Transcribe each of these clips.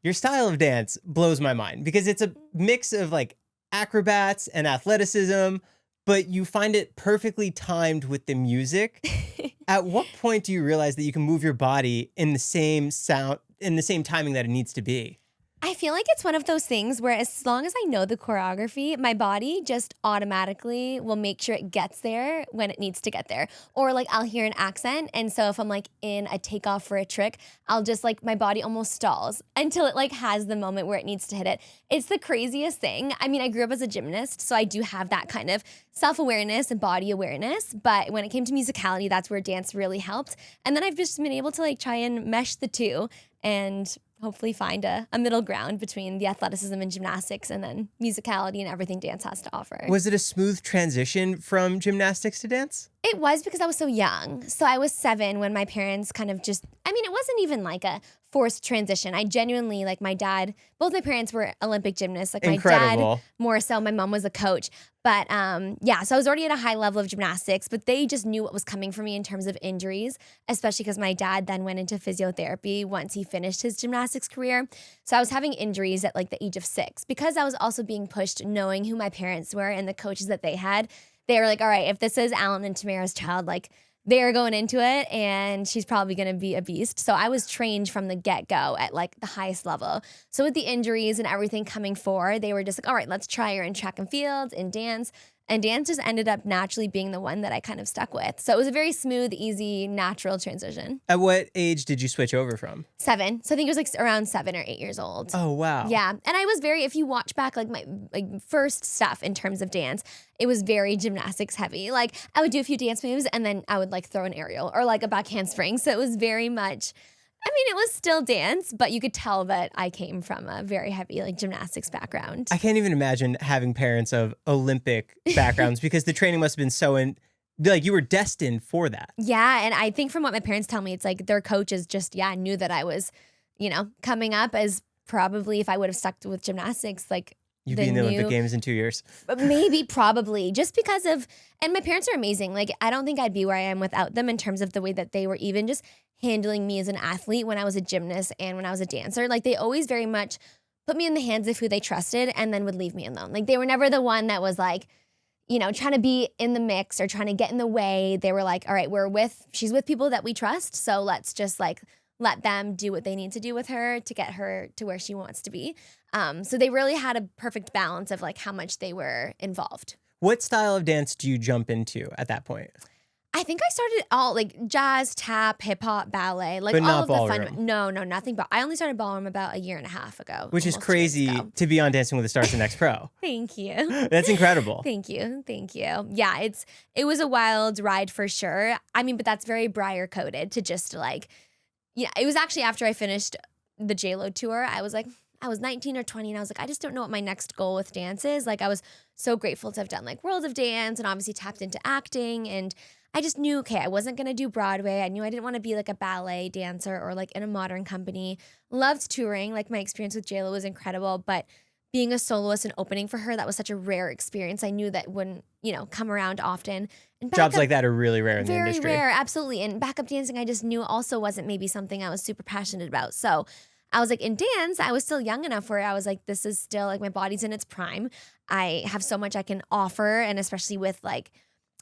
Your style of dance blows my mind because it's a mix of like acrobats and athleticism, but you find it perfectly timed with the music. At what point do you realize that you can move your body in the same timing that it needs to be? I feel like it's one of those things where as long as I know the choreography, my body just automatically will make sure it gets there when it needs to get there. Or like I'll hear an accent. And so if I'm like in a takeoff for a trick, I'll just like my body almost stalls until it like has the moment where it needs to hit it. It's the craziest thing. I mean, I grew up as a gymnast, so I do have that kind of self-awareness and body awareness. But when it came to musicality, that's where dance really helped. And then I've just been able to like try and mesh the two and hopefully find a middle ground between the athleticism and gymnastics and then musicality and everything dance has to offer. Was it a smooth transition from gymnastics to dance? It was because I was so young. So I was 7 when my parents kind of just, I mean, it wasn't even like a forced transition. I genuinely, like my dad, both my parents were Olympic gymnasts. Like my Incredible. dad more so, my mom was a coach. But yeah, so I was already at a high level of gymnastics, but they just knew what was coming for me in terms of injuries, especially because my dad then went into physiotherapy once he finished his gymnastics career. So I was having injuries at like the age of 6 because I was also being pushed knowing who my parents were and the coaches that they had. They were like, all right, if this is Alan and Tamara's child, like they're going into it and she's probably going to be a beast. So I was trained from the get-go at like the highest level. So with the injuries and everything coming forward, they were just like, all right, let's try her in track and field, in dance. And dance just ended up naturally being the one that I kind of stuck with. So it was a very smooth, easy, natural transition. At what age did you switch over from? 7. So I think it was like around 7 or 8 years old. Oh, wow. Yeah. And I was very, if you watch back like my like first stuff in terms of dance, it was very gymnastics heavy. Like I would do a few dance moves and then I would like throw an aerial or like a back handspring. So it was very much, I mean, it was still dance, but you could tell that I came from a very heavy like gymnastics background. I can't even imagine having parents of Olympic backgrounds because the training must have been so like you were destined for that. Yeah, and I think from what my parents tell me, it's like their coaches just, knew that I was, coming up as probably if I would have stuck with gymnastics, like You'd be in the Olympic Games in 2 years. Maybe, probably, just because of, and my parents are amazing. Like, I don't think I'd be where I am without them in terms of the way that they were even just handling me as an athlete when I was a gymnast and when I was a dancer. Like, they always very much put me in the hands of who they trusted and then would leave me alone. Like, they were never the one that was like, trying to be in the mix or trying to get in the way. They were like, all right, she's with people that we trust. So let's just like let them do what they need to do with her to get her to where she wants to be. So they really had a perfect balance of like how much they were involved. What style of dance do you jump into at that point? I think I started all like jazz, tap, hip hop, ballet, like but all not of ballroom. the fun. No, nothing. But I only started ballroom about 1.5 years ago. Which is crazy to be on Dancing with the Stars and Next Pro. Thank you. That's incredible. Thank you. Yeah, it was a wild ride for sure. I mean, but that's very Briar coded to just like, it was actually after I finished the JLo tour. I was 19 or 20 and I was like, I just don't know what my next goal with dance is. Like I was so grateful to have done like World of Dance and obviously tapped into acting. And I just knew, okay, I wasn't going to do Broadway. I knew I didn't want to be like a ballet dancer or like in a modern company. Loved touring. Like my experience with JLo was incredible, but being a soloist and opening for her, that was such a rare experience. I knew that wouldn't, come around often. And jobs like that are really rare in the industry. Very rare, absolutely. And backup dancing, I just knew also wasn't maybe something I was super passionate about. So I was like, in dance, I was still young enough where I was like, this is still like my body's in its prime. I have so much I can offer. And especially with like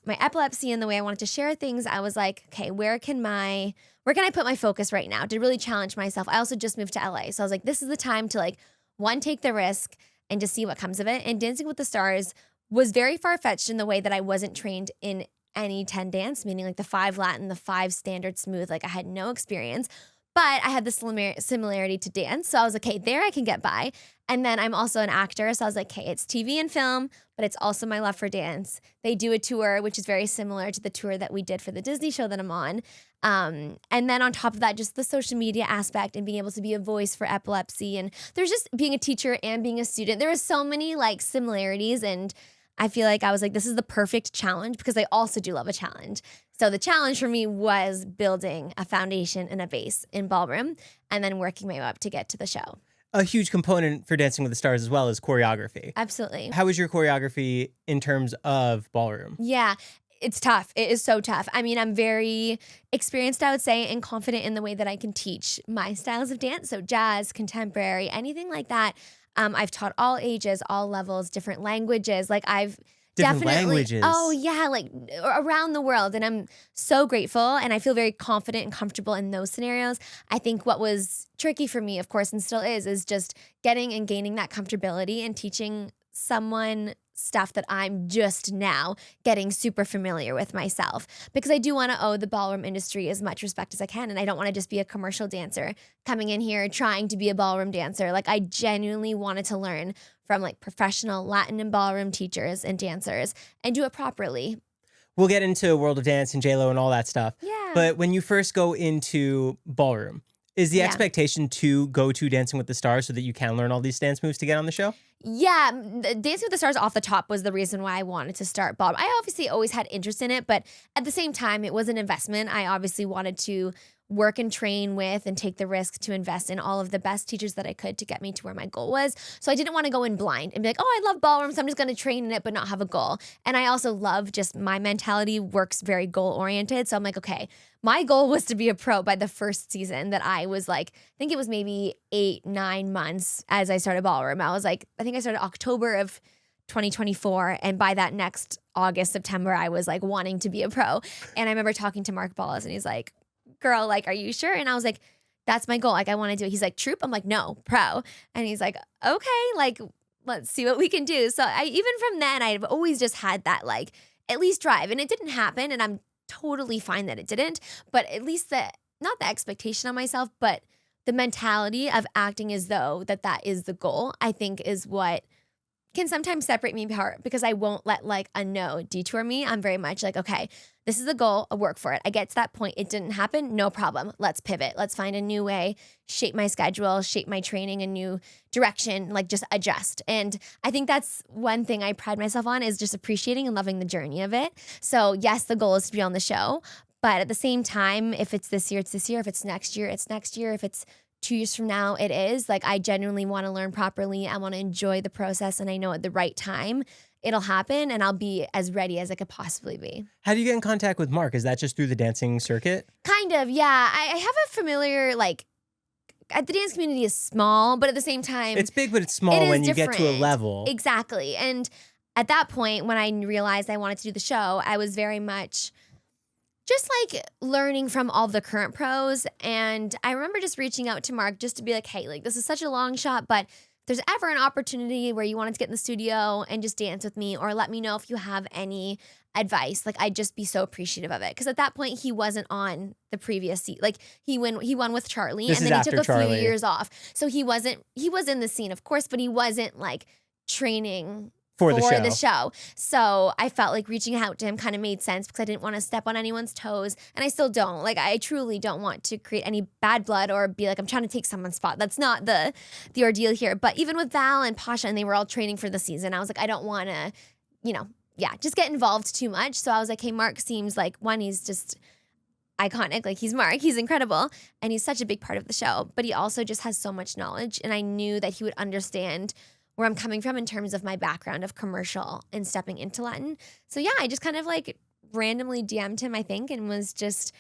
my epilepsy and the way I wanted to share things, I was like, okay, where can I put my focus right now to really challenge myself? I also just moved to LA. So I was like, this is the time to like, one, take the risk and just see what comes of it. And Dancing with the Stars was very far-fetched in the way that I wasn't trained in any 10 dance, meaning like the 5 Latin, the 5 standard smooth. Like I had no experience, but I had the similarity to dance. So I was like, okay, there I can get by. And then I'm also an actor. So I was like, okay, it's TV and film, but it's also my love for dance. They do a tour, which is very similar to the tour that we did for the Disney show that I'm on. And then on top of that, just the social media aspect and being able to be a voice for epilepsy. And there's just being a teacher and being a student. There are so many like similarities. And I feel like I was like, this is the perfect challenge because I also do love a challenge. So the challenge for me was building a foundation and a base in Ballroom and then working my way up to get to the show. A huge component for Dancing with the Stars as well is choreography. Absolutely. How was your choreography in terms of Ballroom? Yeah. It's tough. It is so tough. I mean, I'm very experienced, I would say, and confident in the way that I can teach my styles of dance. So jazz, contemporary, anything like that. I've taught all ages, all levels, different languages. Like I've Different definitely, languages. oh yeah, like around the world. And I'm so grateful and I feel very confident and comfortable in those scenarios. I think what was tricky for me, of course, and still is just getting and gaining that comfortability and teaching someone stuff that I'm just now getting super familiar with myself, because I do want to owe the ballroom industry as much respect as I can. And I don't want to just be a commercial dancer coming in here trying to be a ballroom dancer. Like I genuinely wanted to learn from like professional Latin and ballroom teachers and dancers and do it properly. We'll get into World of Dance and JLo and all that stuff. Yeah. But when you first go into ballroom, is the expectation to go to Dancing with the Stars so that you can learn all these dance moves to get on the show? Yeah, Dancing with the Stars off the top was the reason why I wanted to start ballroom. I obviously always had interest in it, but at the same time, it was an investment. I obviously wanted to work and train with and take the risk to invest in all of the best teachers that I could to get me to where my goal was. So I didn't want to go in blind and be like, oh, I love ballroom, so I'm just going to train in it but not have a goal. And I also love just my mentality works very goal oriented. So I'm like, okay, my goal was to be a pro by the first season that I was like, I think it was maybe 8-9 months as I started ballroom. I was like, I think I started October of 2024. And by that next August, September, I was like wanting to be a pro. And I remember talking to Mark Ballas and he's like, girl, like, are you sure? And I was like, that's my goal. Like, I want to do it. He's like, troop? I'm like, no, pro. And he's like, okay, like, let's see what we can do. So even from then, I've always just had that, like, at least drive. And it didn't happen. And I'm totally fine that it didn't. But at least not the expectation on myself, but the mentality of acting as though that is the goal, I think is what can sometimes separate me apart, because I won't let like a no detour me. I'm very much like, okay, this is the goal, I'll work for it. I get to that point, it didn't happen, no problem. Let's pivot. Let's find a new way, shape my schedule, shape my training, a new direction, like just adjust. And I think that's one thing I pride myself on, is just appreciating and loving the journey of it. So yes, the goal is to be on the show, but at the same time, if it's this year, it's this year. If it's next year, it's next year. If it's 2 years from now, it is. Like, I genuinely want to learn properly. I want to enjoy the process, and I know at the right time it'll happen and I'll be as ready as I could possibly be. How do you get in contact with Mark? Is that just through the dancing circuit? Kind of, yeah. I have a familiar, like, the dance community is small, but at the same time, it's big, but it's small when you get to a level. Exactly. And at that point, when I realized I wanted to do the show, I was very much just like learning from all the current pros. And I remember just reaching out to Mark just to be like, hey, like, this is such a long shot, but if there's ever an opportunity where you wanted to get in the studio and just dance with me, or let me know if you have any advice, like, I'd just be so appreciative of it. Because at that point, he wasn't on the previous seat. Like, he won with Charlie, and then he took a few years off. So he was in the scene, of course, but he wasn't like training for the show. So I felt like reaching out to him kind of made sense, because I didn't want to step on anyone's toes. And I still don't. Like, I truly don't want to create any bad blood or be like, I'm trying to take someone's spot. That's not the ordeal here. But even with Val and Pasha, and they were all training for the season, I was like, I don't want to, just get involved too much. So I was like, hey, Mark seems like, one, he's just iconic. Like, he's Mark. He's incredible. And he's such a big part of the show. But he also just has so much knowledge. And I knew that he would understand where I'm coming from in terms of my background of commercial and stepping into Latin. So yeah, I just kind of like randomly DM'd him, I think, and was just,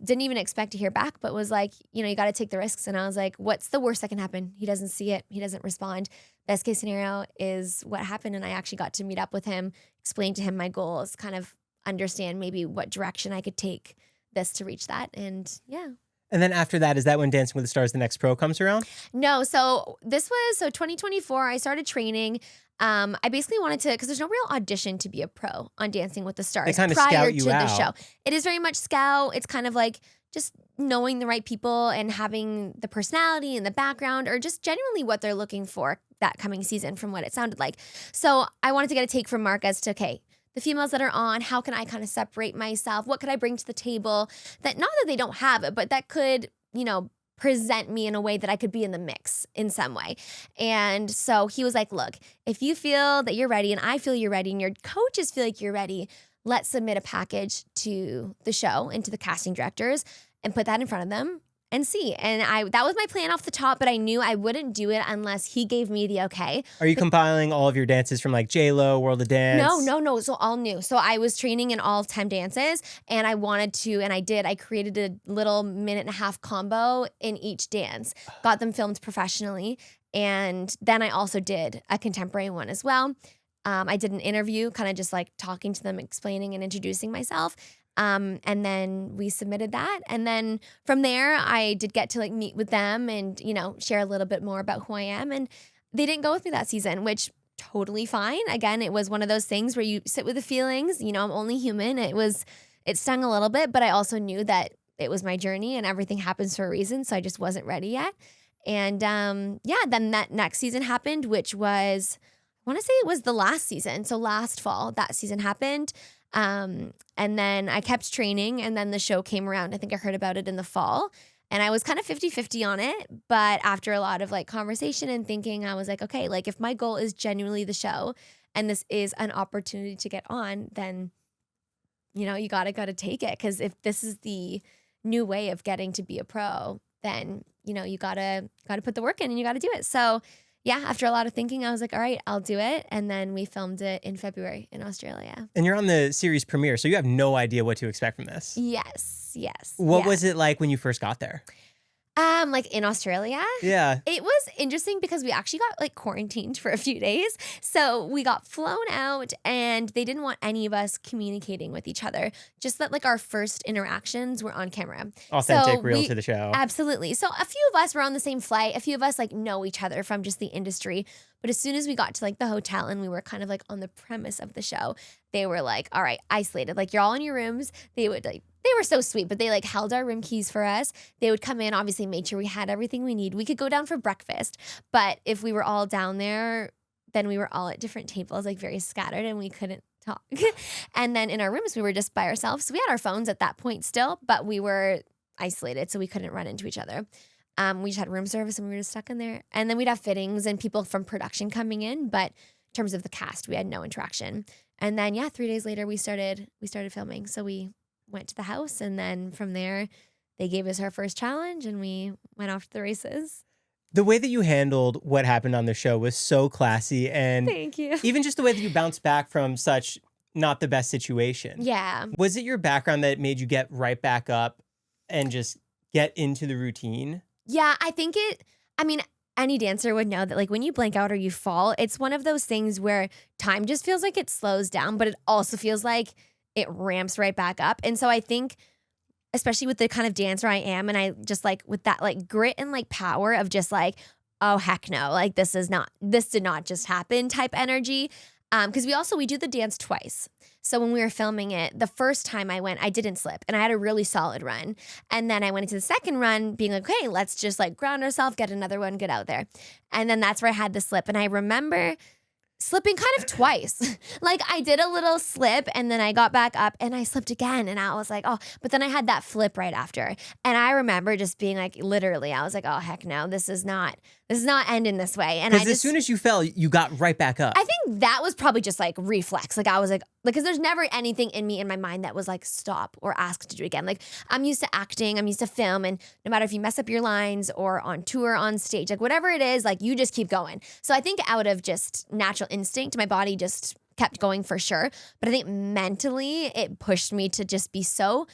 didn't even expect to hear back, but was like, you got to take the risks. And I was like, what's the worst that can happen? He doesn't see it. He doesn't respond. Best case scenario is what happened. And I actually got to meet up with him, explain to him my goals, kind of understand maybe what direction I could take this to reach that. And yeah. And then after that, is that when Dancing with the Stars, the next pro comes around? No. So this was, 2024, I started training. I basically wanted to, because there's no real audition to be a pro on Dancing with the Stars. They kind of prior scout you to out. The show. It is very much scout. It's kind of like just knowing the right people and having the personality and the background, or just genuinely what they're looking for that coming season, from what it sounded like. So I wanted to get a take from Mark as to, okay, the females that are on, how can I kind of separate myself? What could I bring to the table that, not that they don't have it, but that could, present me in a way that I could be in the mix in some way. And so he was like, look, if you feel that you're ready and I feel you're ready and your coaches feel like you're ready, let's submit a package to the show and to the casting directors and put that in front of them and see. And that was my plan off the top, but I knew I wouldn't do it unless he gave me the okay. Are you compiling all of your dances from like J-Lo, World of Dance? No. So all new. So I was training in all 10 dances, and I wanted to, and I did. I created a little 1.5-minute combo in each dance, got them filmed professionally. And then I also did a contemporary one as well. I did an interview, kind of just like talking to them, explaining and introducing myself. And then we submitted that. And then from there, I did get to like meet with them and, share a little bit more about who I am. And they didn't go with me that season, which totally fine. Again, it was one of those things where you sit with the feelings, I'm only human. It stung a little bit, but I also knew that it was my journey and everything happens for a reason. So I just wasn't ready yet. And then that next season happened, which was, I want to say it was the last season. So last fall, that season happened. And then I kept training, and then the show came around. I think I heard about it in the fall, and I was kind of 50-50 on it. But after a lot of like conversation and thinking, I was like, okay, like if my goal is genuinely the show and this is an opportunity to get on, then, you gotta take it. Cause if this is the new way of getting to be a pro, then, you gotta put the work in and you gotta do it. So yeah, after a lot of thinking, I was like, all right, I'll do it. And then we filmed it in February in Australia. And you're on the series premiere, so you have no idea what to expect from this. Yes. What was it like when you first got there? Like in Australia? Yeah. It was interesting because we actually got like quarantined for a few days. So we got flown out and they didn't want any of us communicating with each other. Just that like our first interactions were on camera. Authentic, real to the show. Absolutely. So a few of us were on the same flight. A few of us like know each other from just the industry. But as soon as we got to like the hotel and we were kind of like on the premise of the show, they were like, all right, isolated. Like you're all in your rooms. They were so sweet, but they like held our room keys for us. They would come in, obviously made sure we had everything we need. We could go down for breakfast, but if we were all down there, then we were all at different tables, like very scattered, and we couldn't talk. And then in our rooms, we were just by ourselves. So we had our phones at that point still, but we were isolated, so we couldn't run into each other. We just had room service and we were just stuck in there. And then we'd have fittings and people from production coming in, but in terms of the cast, we had no interaction. And then 3 days later, we started filming. So we went to the house, and then from there, they gave us our first challenge, and we went off to the races. The way that you handled what happened on the show was so classy, and thank you. Even just the way that you bounced back from such not the best situation. Yeah. Was it your background that made you get right back up and just get into the routine? Yeah, I think any dancer would know that like when you blank out or you fall, it's one of those things where time just feels like it slows down, but it also feels like it ramps right back up. And so I think, especially with the kind of dancer I am, and I just like with that like grit and like power of just like, oh heck no, like this did not just happen type energy. Because we do the dance twice. So when we were filming it, the first time I went, I didn't slip, and I had a really solid run. And then I went into the second run being like, okay, let's just like ground ourselves, get another one, get out there. And then that's where I had the slip. And I remember slipping kind of twice. Like I did a little slip and then I got back up and I slipped again. And I was like, oh, but then I had that flip right after. And I remember just being like, literally, I was like, oh, heck no, this is not ending this way. And because as soon as you fell, you got right back up. I think that was probably just like reflex. Like I was like, because there's never anything in me in my mind that was like stop or ask to do it again. Like I'm used to acting, I'm used to film, and no matter if you mess up your lines or on tour, on stage, like whatever it is, like you just keep going. So I think out of just natural instinct, my body just kept going for sure. But I think mentally it pushed me to just be so,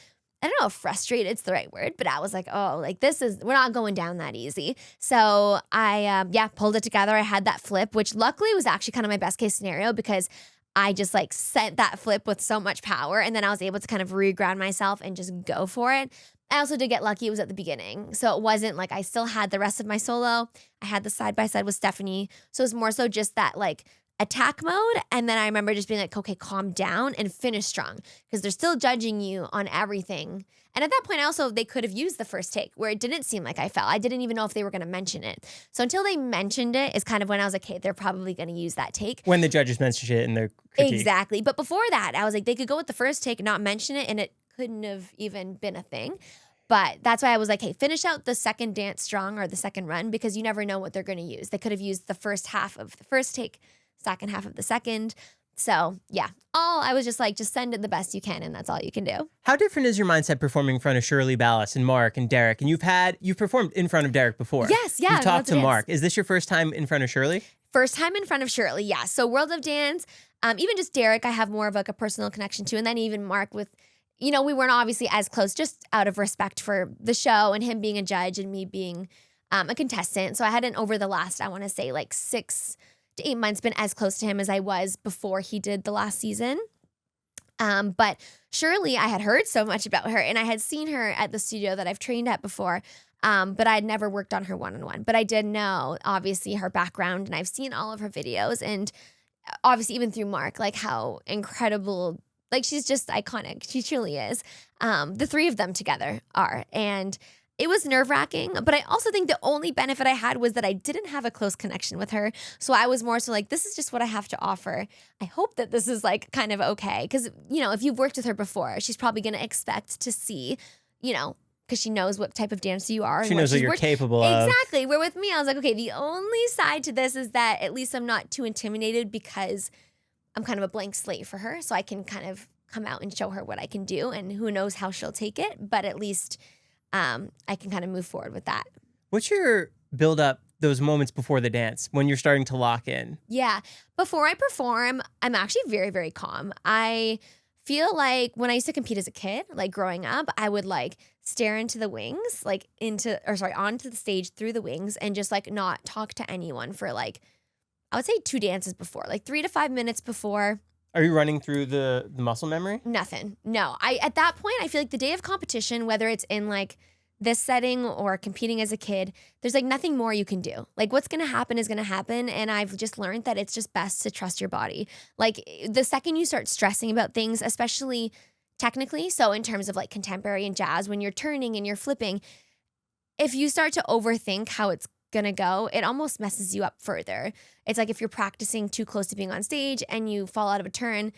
I don't know if frustrated it's the right word, but I was like, oh, like we're not going down that easy. So I, pulled it together. I had that flip, which luckily was actually kind of my best case scenario because I just like sent that flip with so much power. And then I was able to kind of reground myself and just go for it. I also did get lucky. It was at the beginning. So it wasn't like I still had the rest of my solo. I had the side-by-side with Stephanie. So it was more so just that like attack mode. And then I remember just being like, okay, calm down and finish strong because they're still judging you on everything. And at that point, also, they could have used the first take where it didn't seem like I fell. I didn't even know if they were going to mention it. So until they mentioned it is kind of when I was like, okay, they're probably going to use that take. When the judges mentioned it in their critique. Exactly. But before that, I was like, they could go with the first take and not mention it, and it couldn't have even been a thing. But that's why I was like, hey, finish out the second dance strong or the second run because you never know what they're going to use. They could have used the first half of the first take, second half of the second. So yeah, I was just like, just send it the best you can, and that's all you can do. How different is your mindset performing in front of Shirley Ballas and Mark and Derek? And you've performed in front of Derek before. Yes, yeah. You've talked to Mark. Is this your first time in front of Shirley? First time in front of Shirley, yeah. So World of Dance, even just Derek, I have more of like a personal connection to. And then even Mark with, we weren't obviously as close, just out of respect for the show and him being a judge and me being a contestant. So I hadn't, over the last, I want to say like 6 to 8 months, been as close to him as I was before he did the last season. But Shirley, I had heard so much about her, and I had seen her at the studio that I've trained at before. But I had never worked on her one-on-one. But I did know, obviously, her background, and I've seen all of her videos, and obviously even through Mark, like how incredible, like she's just iconic. She truly is. The three of them together are. And it was nerve-wracking, but I also think the only benefit I had was that I didn't have a close connection with her. So I was more so like, this is just what I have to offer. I hope that this is like kind of okay. Because, if you've worked with her before, she's probably going to expect to see, because she knows what type of dancer you are. She knows what you're capable of. Exactly. Where with me, I was like, okay, the only side to this is that at least I'm not too intimidated because I'm kind of a blank slate for her. So I can kind of come out and show her what I can do, and who knows how she'll take it. But at least I can kind of move forward with that. What's your build up, those moments before the dance when you're starting to lock in? Yeah. Before I perform, I'm actually very, very calm. I feel like when I used to compete as a kid, like growing up, I would like stare into the wings, onto the stage through the wings, and just like not talk to anyone for like, I would say 2 dances before, like 3 to 5 minutes before. Are you running through the muscle memory? Nothing. No. At that point, I feel like the day of competition, whether it's in like this setting or competing as a kid, there's like nothing more you can do. Like what's going to happen is going to happen. And I've just learned that it's just best to trust your body. Like the second you start stressing about things, especially technically, so in terms of like contemporary and jazz, when you're turning and you're flipping, if you start to overthink how it's gonna go, it almost messes you up further. It's like if you're practicing too close to being on stage and you fall out of a turn,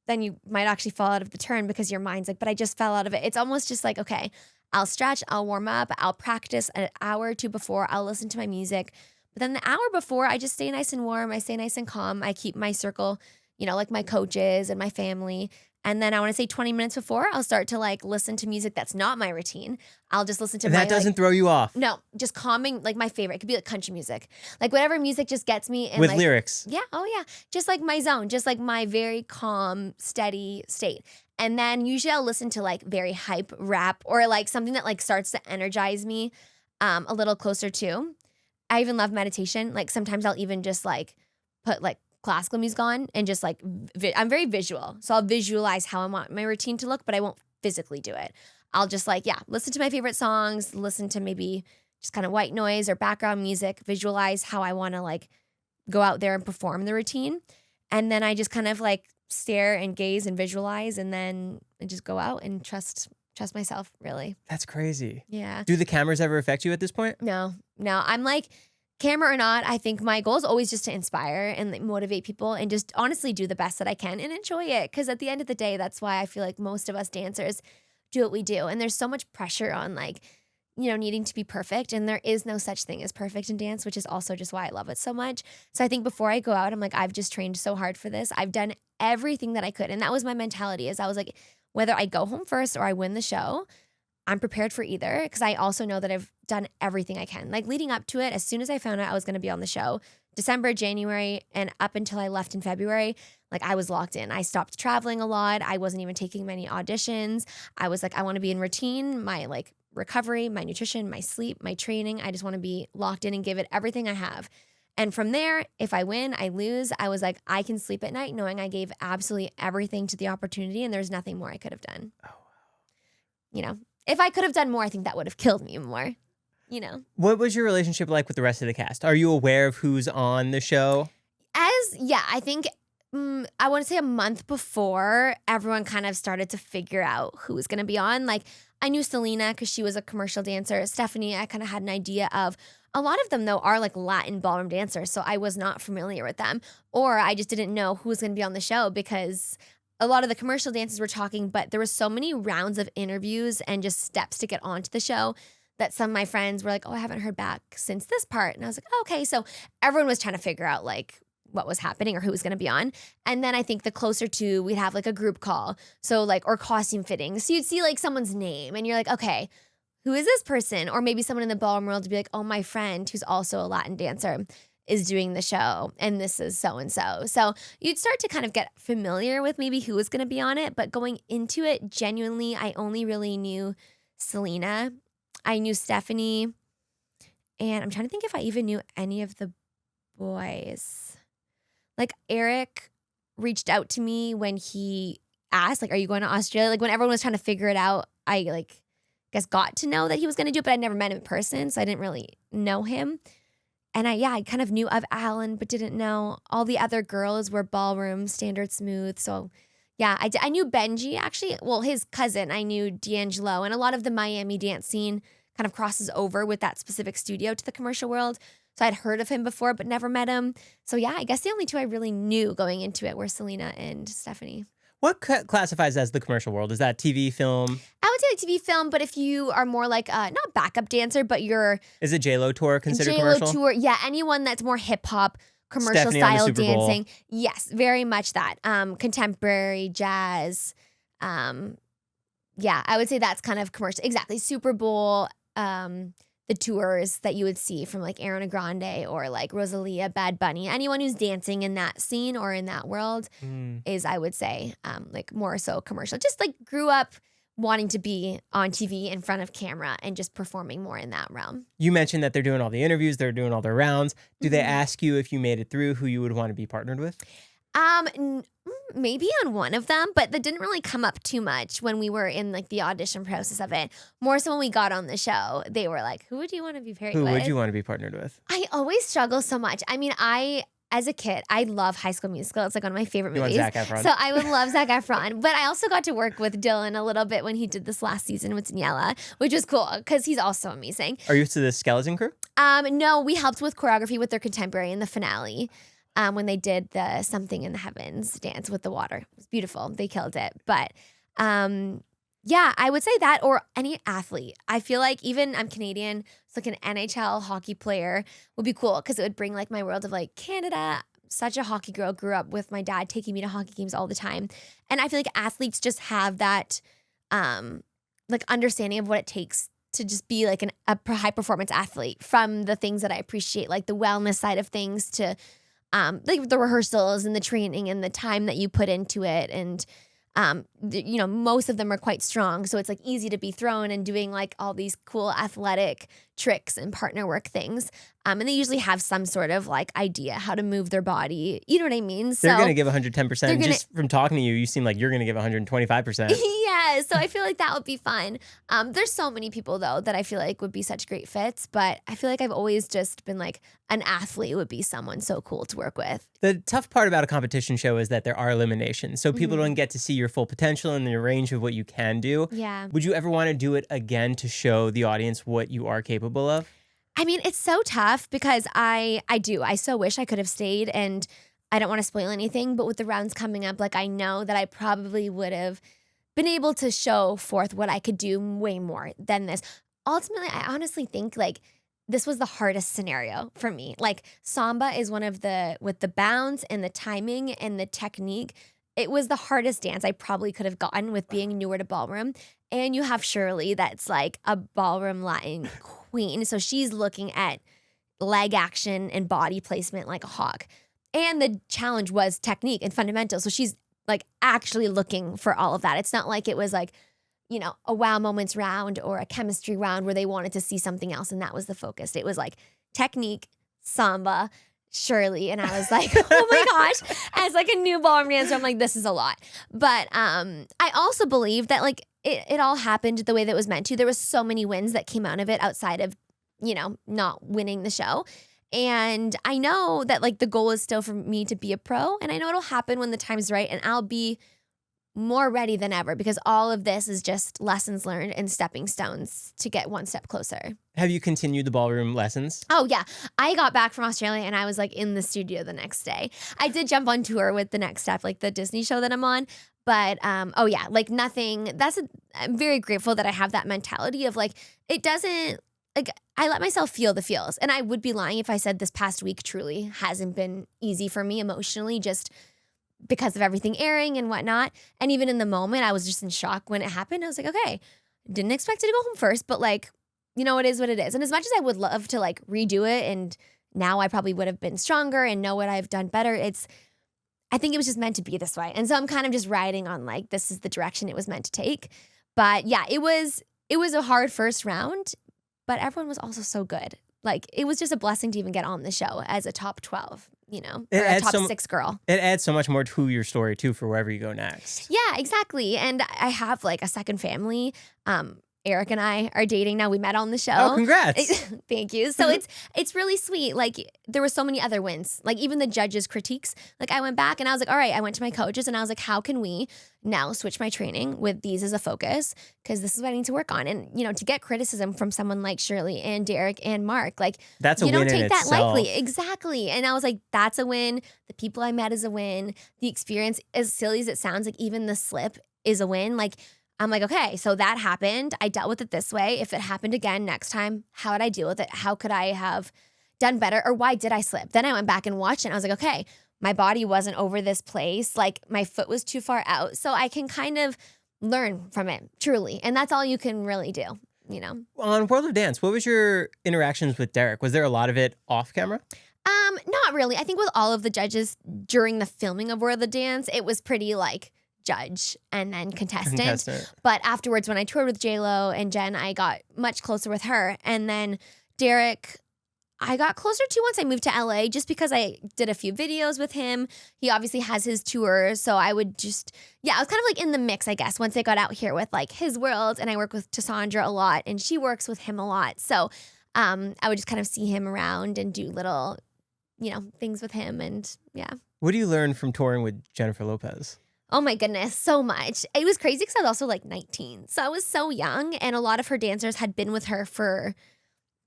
then you might actually fall out of the turn because your mind's like, but I just fell out of it. It's almost just like, okay, I'll stretch, I'll warm up, I'll practice an hour or two before, I'll listen to my music. But then the hour before, I just stay nice and warm, I stay nice and calm, I keep my circle, like my coaches and my family. And then I want to say 20 minutes before, I'll start to like listen to music that's not my routine. I'll just listen to and that doesn't throw you off? No, just calming, like my favorite. It could be like country music. Like whatever music just gets me. With lyrics? Yeah, oh yeah. Just like my zone, just like my very calm, steady state. And then usually I'll listen to like very hype rap or like something that like starts to energize me a little closer to. I even love meditation. Like sometimes I'll even just like put like classical music on and just like, I'm very visual. So I'll visualize how I want my routine to look, but I won't physically do it. I'll just like, listen to my favorite songs, listen to maybe just kind of white noise or background music, visualize how I want to like go out there and perform the routine. And then I just kind of like stare and gaze and visualize, and then I just go out and trust myself, really. That's crazy. Yeah. Do the cameras ever affect you at this point? No. I'm like, camera or not, I think my goal is always just to inspire and like motivate people and just honestly do the best that I can and enjoy it. Because at the end of the day, that's why I feel like most of us dancers do what we do. And there's so much pressure on like, needing to be perfect. And there is no such thing as perfect in dance, which is also just why I love it so much. So I think before I go out, I'm like, I've just trained so hard for this. I've done everything that I could. And that was my mentality, is I was like, whether I go home first or I win the show, I'm prepared for either, because I also know that I've done everything I can. Like leading up to it, as soon as I found out I was going to be on the show, December, January, and up until I left in February, like I was locked in. I stopped traveling a lot. I wasn't even taking many auditions. I was like, I want to be in routine, my like recovery, my nutrition, my sleep, my training. I just want to be locked in and give it everything I have. And from there, if I win, I lose, I was like, I can sleep at night knowing I gave absolutely everything to the opportunity and there's nothing more I could have done. Oh, wow. If I could have done more, I think that would have killed me more, What was your relationship like with the rest of the cast? Are you aware of who's on the show? I think I want to say a month before, everyone kind of started to figure out who was going to be on. Like I knew Selena because she was a commercial dancer. Stephanie, I kind of had an idea of. A lot of them, though, are like Latin ballroom dancers, so I was not familiar with them. Or I just didn't know who was going to be on the show because a lot of the commercial dancers were talking, but there was so many rounds of interviews and just steps to get onto the show that some of my friends were like, oh, I haven't heard back since this part. And I was like, oh, okay. So everyone was trying to figure out like what was happening or who was going to be on. And then I think the closer to, we'd have like a group call. So like, or costume fitting. So you'd see like someone's name and you're like, okay, who is this person? Or maybe someone in the ballroom world to be like, oh, my friend who's also a Latin dancer is doing the show and this is so-and-so. So you'd start to kind of get familiar with maybe who was going to be on it. But going into it, genuinely, I only really knew Selena. I knew Stephanie. And I'm trying to think if I even knew any of the boys. Like Eric reached out to me when he asked, like, are you going to Australia? Like when everyone was trying to figure it out, I like, guess got to know that he was going to do it, but I'd never met him in person. So I didn't really know him. And I kind of knew of Alan, but didn't know all the other girls were ballroom, standard smooth. So yeah, I knew Benji actually. Well, his cousin, I knew D'Angelo, and a lot of the Miami dance scene kind of crosses over with that specific studio to the commercial world. So I'd heard of him before, but never met him. So yeah, I guess the only two I really knew going into it were Selena and Stephanie. What classifies as the commercial world? Is that TV, film? I would say like TV, film, but if you are more like not backup dancer, but you're Is it JLo Tour considered JLo commercial? Tour, yeah, anyone that's more hip hop, commercial Stephanie on the style Super Bowl. dancing, yes, very much that. Contemporary jazz, yeah, I would say that's kind of commercial. Exactly, Super Bowl, the tours that you would see from like Ariana Grande or like Rosalia, Bad Bunny, anyone who's dancing in that scene or in that world is, I would say, like more so commercial. Just like grew up wanting to be on TV in front of camera and just performing more in that realm. You mentioned that they're doing all the interviews, they're doing all their rounds. Do they ask you if you made it through who you would want to be partnered with? Maybe on one of them, but that didn't really come up too much when we were in like the audition process of it. More so when we got on the show, they were like, who would you want to be paired with? Who would you want to be partnered with? I always struggle so much. I mean, as a kid, I love High School Musical. It's like one of my favorite You want movies. Zac Efron? So I would love Zac Efron. But I also got to work with Dylan a little bit when he did this last season with Daniela, which was cool because he's also amazing. Are you to the Skeleton Crew? No, we helped with choreography with their contemporary in the finale. When they did the Something in the Heavens dance with the water. It was beautiful. They killed it. But yeah, I would say that or any athlete. I feel like even I'm Canadian, so like an NHL hockey player would be cool because it would bring like my world of like Canada. Such a hockey girl, grew up with my dad taking me to hockey games all the time. And I feel like athletes just have that like understanding of what it takes to just be like a high performance athlete, from the things that I appreciate, like the wellness side of things to like the rehearsals and the training and the time that you put into it. And, you know, most of them are quite strong. So it's like easy to be thrown and doing like all these cool athletic tricks and partner work things. And they usually have some sort of like idea how to move their body. You know what I mean? So They're going to give 110%. Just from talking to you, you seem like you're going to give 125%. Yeah, so I feel like that would be fun. There's so many people, though, that I feel like would be such great fits. But I feel like I've always just been like, an athlete would be someone so cool to work with. The tough part about a competition show is that there are eliminations. So people don't get to see your full potential and the range of what you can do. Yeah. Would you ever want to do it again to show the audience what you are capable of? I mean, it's so tough because I so wish I could have stayed, and I don't want to spoil anything, but with the rounds coming up, like I know that I probably would have been able to show forth what I could do way more than this. Ultimately, I honestly think like this was the hardest scenario for me. Like Samba is one of with the bounds and the timing and the technique, it was the hardest dance I probably could have gotten with being newer to ballroom. And you have Shirley that's like a ballroom Latin queen. So she's looking at leg action and body placement like a hawk. And the challenge was technique and fundamental. So she's like actually looking for all of that. It's not like it was like, you know, a wow moments round or a chemistry round where they wanted to see something else and that was the focus. It was like technique, Samba, Shirley, and I was like, oh my gosh, as like a new ballroom dancer, I'm like, this is a lot. But I also believe that like it all happened the way that it was meant to. There was so many wins that came out of it outside of, you know, not winning the show. And I know that like the goal is still for me to be a pro, and I know it'll happen when the time's right, and I'll be more ready than ever because all of this is just lessons learned and stepping stones to get one step closer. Have you continued the ballroom lessons? Oh, yeah. I got back from Australia and I was like in the studio the next day. I did jump on tour with the Next Step, like the Disney show that I'm on. But oh, yeah, like nothing. I'm very grateful that I have that mentality of like, it doesn't like I let myself feel the feels. And I would be lying if I said this past week truly hasn't been easy for me emotionally, just because of everything airing and whatnot. And even in the moment, I was just in shock when it happened. I was like, okay, didn't expect it to go home first, but like, you know, it is what it is. And as much as I would love to like redo it, and now I probably would have been stronger and know what I've done better, I think it was just meant to be this way. And so I'm kind of just riding on like, this is the direction it was meant to take. But yeah, it was a hard first round, but everyone was also so good. Like, it was just a blessing to even get on the show as a top 12, you know, or a top 6 girl. It adds so much more to your story too for wherever you go next. Yeah, exactly. And I have like a second family. Eric and I are dating now. We met on the show. Oh, congrats. Thank you. So it's really sweet. Like, there were so many other wins. Like, even the judges' critiques. Like, I went back and I was like, all right, I went to my coaches and I was like, how can we now switch my training with these as a focus? Because this is what I need to work on. And, you know, to get criticism from someone like Shirley and Derek and Mark, like, that's a you win don't in take that itself. lightly. Exactly. And I was like, that's a win. The people I met is a win. The experience, as silly as it sounds, like even the slip is a win. Like, I'm like, okay, so that happened. I dealt with it this way. If it happened again next time, how would I deal with it? How could I have done better? Or why did I slip? Then I went back and watched it and I was like, okay, my body wasn't over this place. Like, my foot was too far out. So I can kind of learn from it, truly. And that's all you can really do, you know? On World of Dance, what was your interactions with Derek? Was there a lot of it off camera? Not really. I think with all of the judges during the filming of World of Dance, it was pretty like judge and then contestant. But afterwards, when I toured with J-Lo and Jen, I got much closer with her. And then Derek, I got closer to once I moved to LA, just because I did a few videos with him. He obviously has his tour. So I would just, I was kind of like in the mix, I guess, once I got out here with like his world. And I work with Tassandra a lot and she works with him a lot. So I would just kind of see him around and do little, you know, things with him. And yeah. What do you learn from touring with Jennifer Lopez? Oh my goodness, so much. It was crazy because I was also like 19. So I was so young, and a lot of her dancers had been with her for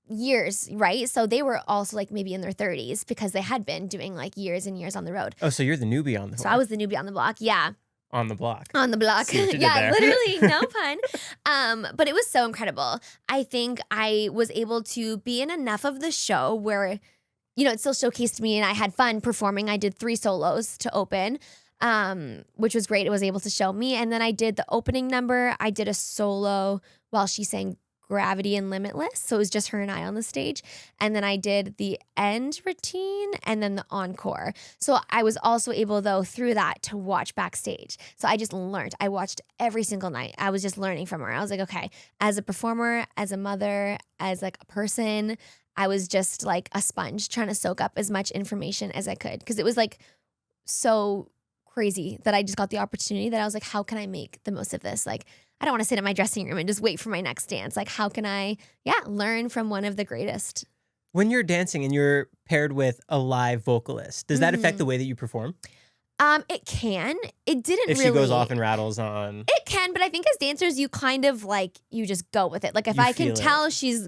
years, right? So they were also like maybe in their 30s because they had been doing like years and years on the road. Oh, so you're the newbie on the block. So I was the newbie on the block, yeah. On the block. On the block. Yeah, literally, no pun. But it was so incredible. I think I was able to be in enough of the show where, you know, it still showcased me and I had fun performing. I did 3 solos to open. Which was great. It was able to show me. And then I did the opening number. I did a solo while she sang Gravity and Limitless. So it was just her and I on the stage. And then I did the end routine and then the encore. So I was also able, though, through that to watch backstage. So I just learned. I watched every single night. I was just learning from her. I was like, okay, as a performer, as a mother, as like a person, I was just like a sponge trying to soak up as much information as I could. Because it was like so crazy that I just got the opportunity that I was like, how can I make the most of this? Like, I don't want to sit in my dressing room and just wait for my next dance. Like, how can I, learn from one of the greatest? When you're dancing and you're paired with a live vocalist, does that affect the way that you perform? It can. It didn't really. If she goes off and rattles on. It can, but I think as dancers, you kind of like, you just go with it. Like, if I can tell she's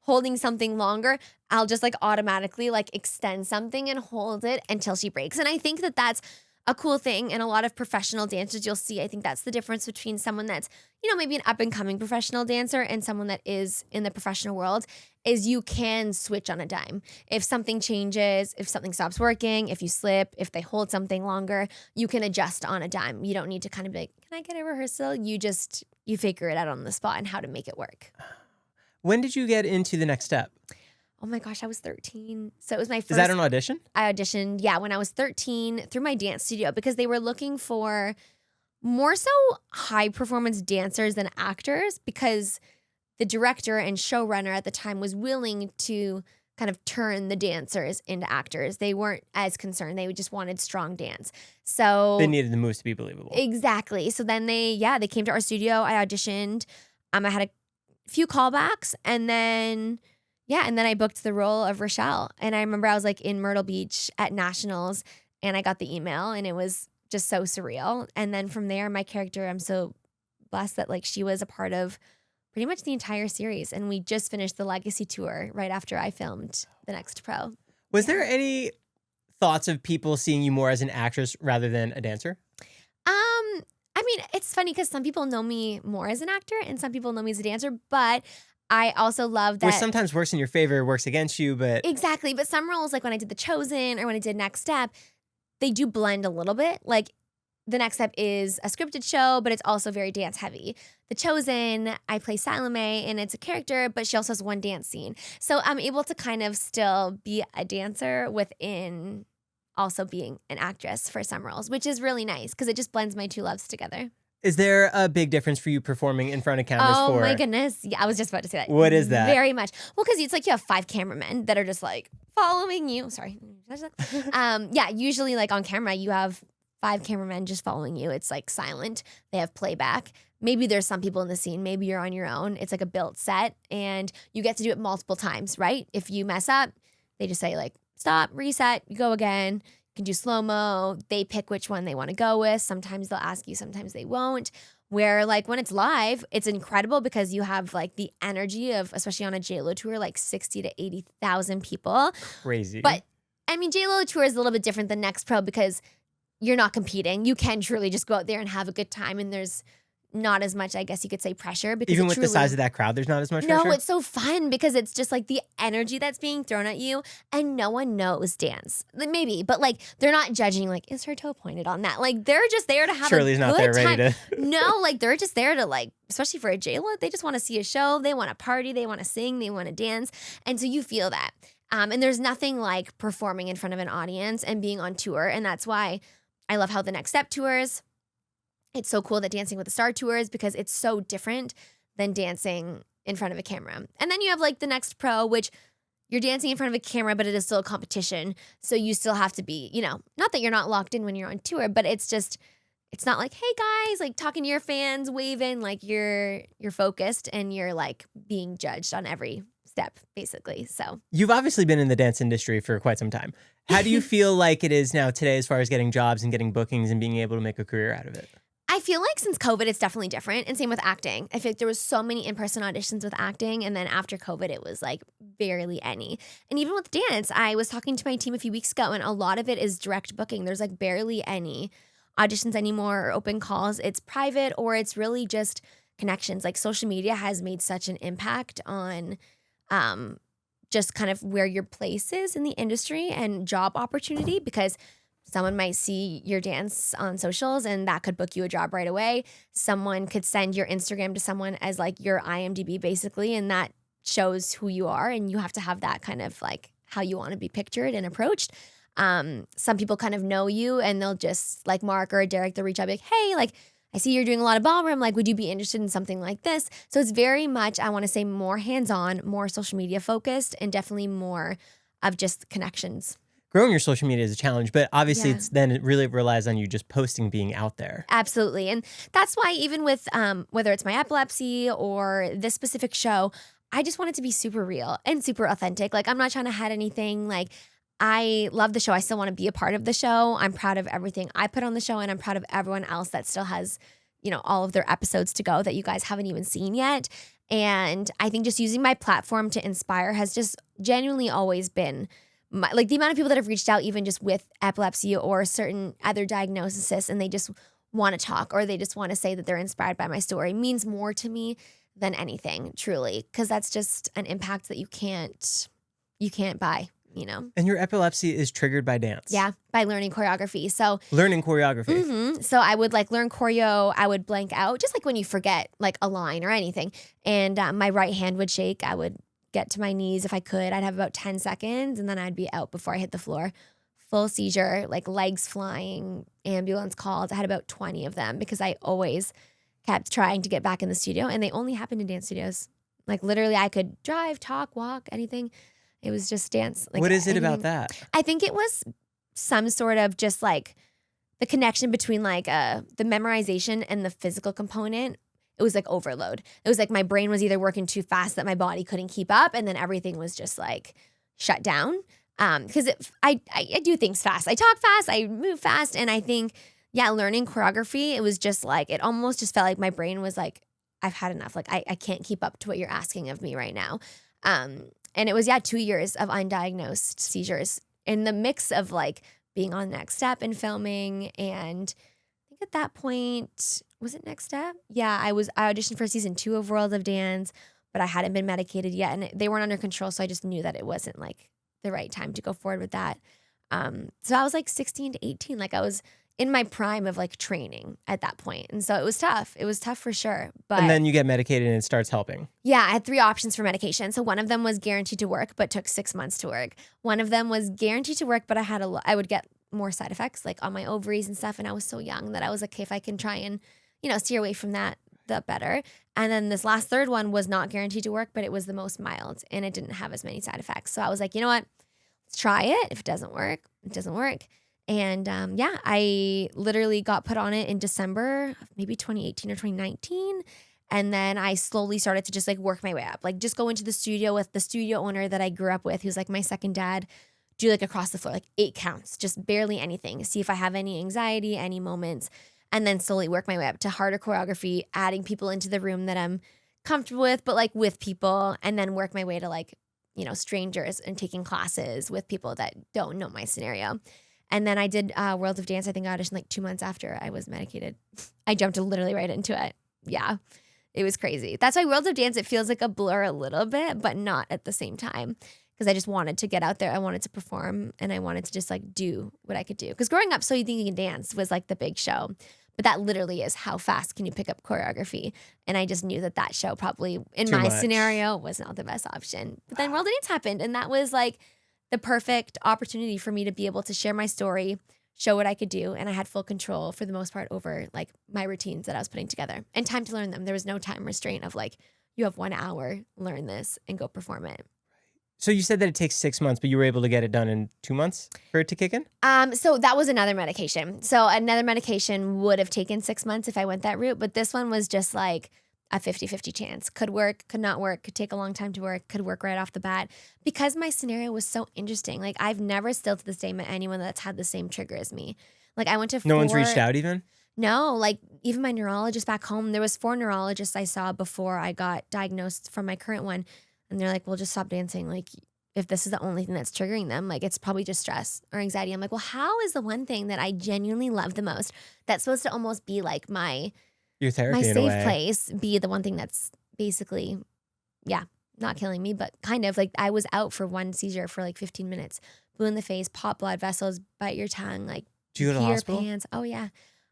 holding something longer, I'll just like automatically like extend something and hold it until she breaks. And I think that that's a cool thing. And a lot of professional dancers you'll see, I think that's the difference between someone that's, you know, maybe an up and coming professional dancer and someone that is in the professional world, is you can switch on a dime. If something changes, if something stops working, if you slip, if they hold something longer, you can adjust on a dime. You don't need to kind of be like, can I get a rehearsal? You figure it out on the spot and how to make it work. When did you get into the next step? Oh my gosh, I was 13. So it was my first. Is that an audition? I auditioned, when I was 13 through my dance studio because they were looking for more so high performance dancers than actors, because the director and showrunner at the time was willing to kind of turn the dancers into actors. They weren't as concerned. They just wanted strong dance. So they needed the moves to be believable. Exactly. So then they came to our studio. I auditioned. I had a few callbacks, and then I booked the role of Rochelle. And I remember I was like in Myrtle Beach at Nationals, and I got the email, and it was just so surreal. And then from there, my character, I'm so blessed that like she was a part of pretty much the entire series. And we just finished the Legacy tour right after I filmed The Next Pro. Was there any thoughts of people seeing you more as an actress rather than a dancer? I mean, it's funny because some people know me more as an actor and some people know me as a dancer, but I also love that. Which sometimes works in your favor, works against you, but. Exactly. But some roles, like when I did The Chosen or when I did Next Step, they do blend a little bit. Like The Next Step is a scripted show, but it's also very dance heavy. The Chosen, I play Salome and it's a character, but she also has one dance scene. So I'm able to kind of still be a dancer within also being an actress for some roles, which is really nice because it just blends my two loves together. Is there a big difference for you performing in front of cameras? Oh my goodness. Yeah, I was just about to say that. What is that? Very much. Well, because it's like you have 5 cameramen that are just like following you. Sorry. Yeah, usually like on camera, you have 5 cameramen just following you. It's like silent. They have playback. Maybe there's some people in the scene. Maybe you're on your own. It's like a built set and you get to do it multiple times, right? If you mess up, they just say like, stop, reset, you go again. You can do slow-mo. They pick which one they want to go with. Sometimes they'll ask you, sometimes they won't. Where like when it's live, it's incredible because you have like the energy of, especially on a JLo tour, like 60 to 80,000 people. Crazy. But I mean, JLo tour is a little bit different than Next Pro because you're not competing. You can truly just go out there and have a good time and there's not as much, I guess you could say, pressure. Because even with the size of that crowd, there's not as much pressure? No, it's so fun because it's just like the energy that's being thrown at you and no one knows dance. Maybe, but like they're not judging like, is her toe pointed on that? Like they're just there to have Shirley's a not good there time. ready to. No, like they're just there to like, especially for a JLo, they just want to see a show. They want to party. They want to sing. They want to dance. And so you feel that. And there's nothing like performing in front of an audience and being on tour. And that's why I love how the Next Step tours. It's so cool that Dancing with the Star tours because it's so different than dancing in front of a camera. And then you have like the Next Pro, which you're dancing in front of a camera, but it is still a competition. So you still have to be, you know, not that you're not locked in when you're on tour, but it's just, it's not like, hey guys, like talking to your fans, waving, like you're focused and you're like being judged on every step, basically. So you've obviously been in the dance industry for quite some time. How do you feel like it is now today as far as getting jobs and getting bookings and being able to make a career out of it? I feel like since COVID, it's definitely different. And same with acting. I feel like there was so many in-person auditions with acting. And then after COVID, it was like barely any. And even with dance, I was talking to my team a few weeks ago and a lot of it is direct booking. There's like barely any auditions anymore or open calls. It's private or it's really just connections. Like social media has made such an impact on just kind of where your place is in the industry and job opportunity because someone might see your dance on socials and that could book you a job right away. Someone could send your Instagram to someone as like your IMDb basically, and that shows who you are and you have to have that kind of like how you want to be pictured and approached. Some people kind of know you and they'll just like Mark or Derek, they'll reach out and be like, hey, like I see you're doing a lot of ballroom. Like, would you be interested in something like this? So it's very much, I want to say more hands-on, more social media focused and definitely more of just connections. Growing your social media is a challenge, but obviously it really relies on you just posting, being out there. Absolutely. And that's why even with whether it's my epilepsy or this specific show, I just want it to be super real and super authentic. Like I'm not trying to hide anything. Like I love the show. I still want to be a part of the show. I'm proud of everything I put on the show and I'm proud of everyone else that still has, you know, all of their episodes to go that you guys haven't even seen yet. And I think just using my platform to inspire has just genuinely always been like the amount of people that have reached out even just with epilepsy or certain other diagnoses and they just want to talk or they just want to say that they're inspired by my story means more to me than anything, truly, because that's just an impact that you can't buy, you know? And your epilepsy is triggered by dance. Yeah, by learning choreography. So learning choreography. So I would like learn choreo, I would blank out, just like when you forget like a line or anything. And my right hand would shake. I would get to my knees if I could. I'd have about 10 seconds and then I'd be out before I hit the floor. Full seizure, like legs flying, ambulance calls. I had about 20 of them because I always kept trying to get back in the studio and they only happened in dance studios. Like literally I could drive, talk, walk, anything. It was just dance. Like, what is it about that? I think it was some sort of just like the connection between like the memorization and the physical component. It was like overload. It was like my brain was either working too fast that my body couldn't keep up and then everything was just like shut down. Because I do things fast. I talk fast, I move fast. And I think, learning choreography, it was just like, it almost just felt like my brain was like, I've had enough. Like I can't keep up to what you're asking of me right now. And it was, 2 years of undiagnosed seizures in the mix of like being on Next Step and filming. And I think at that point, was it Next Step? Yeah, I auditioned for season 2 of World of Dance, but I hadn't been medicated yet, and they weren't under control. So I just knew that it wasn't like the right time to go forward with that. So I was like 16 to 18, like I was in my prime of like training at that point. And so it was tough. It was tough for sure. But And then you get medicated and it starts helping. yeah, I had 3 options for medication. So one of them was guaranteed to work, but took 6 months to work. One of them was guaranteed to work, but I would get more side effects like on my ovaries and stuff. And I was so young that I was like, okay, if I can try and, steer away from that, the better. And then this last third one was not guaranteed to work, but it was the most mild and it didn't have as many side effects. So I was like, you know what? Let's try it. If it doesn't work, it doesn't work. And I literally got put on it in December of maybe 2018 or 2019. And then I slowly started to just like work my way up, like just go into the studio with the studio owner that I grew up with, who's like my second dad, do like across the floor, like 8 counts, just barely anything. See if I have any anxiety, any moments, and then slowly work my way up to harder choreography, adding people into the room that I'm comfortable with, but like with people, and then work my way to like, strangers and taking classes with people that don't know my scenario. And then I did World of Dance. I think I auditioned like 2 months after I was medicated. I jumped literally right into it. Yeah, it was crazy. That's why World of Dance, it feels like a blur a little bit, but not at the same time. Because I just wanted to get out there. I wanted to perform and I wanted to just like do what I could do. Because growing up, So You Think You Can Dance was like the big show. But that literally is how fast can you pick up choreography. And I just knew that show probably in Too my much. scenario was not the best option. But then World of Dance happened. And that was like the perfect opportunity for me to be able to share my story, show what I could do. And I had full control for the most part over like my routines that I was putting together and time to learn them. There was no time restraint of like, you have 1 hour, learn this and go perform it. So you said that it takes 6 months, but you were able to get it done in 2 months for it to kick in? So that was another medication. So another medication would have taken 6 months if I went that route. But this one was just like a 50-50 chance. Could work, could not work, could take a long time to work, could work right off the bat. Because my scenario was so interesting. Like I've never still to this day met anyone that's had the same trigger as me. Like I went to 4. No one's reached out even? No, like even my neurologist back home, there was 4 neurologists I saw before I got diagnosed from my current one. And they're like, well, just stop dancing. Like if this is the only thing that's triggering them, like it's probably just stress or anxiety. I'm like, well, how is the one thing that I genuinely love the most that's supposed to almost be like my Your therapy in a safe way. place be the one thing that's basically, not killing me, but kind of like I was out for one seizure for like 15 minutes, blue in the face, pop blood vessels, bite your tongue, like Do you go to the pee your hospital? pants. Oh yeah,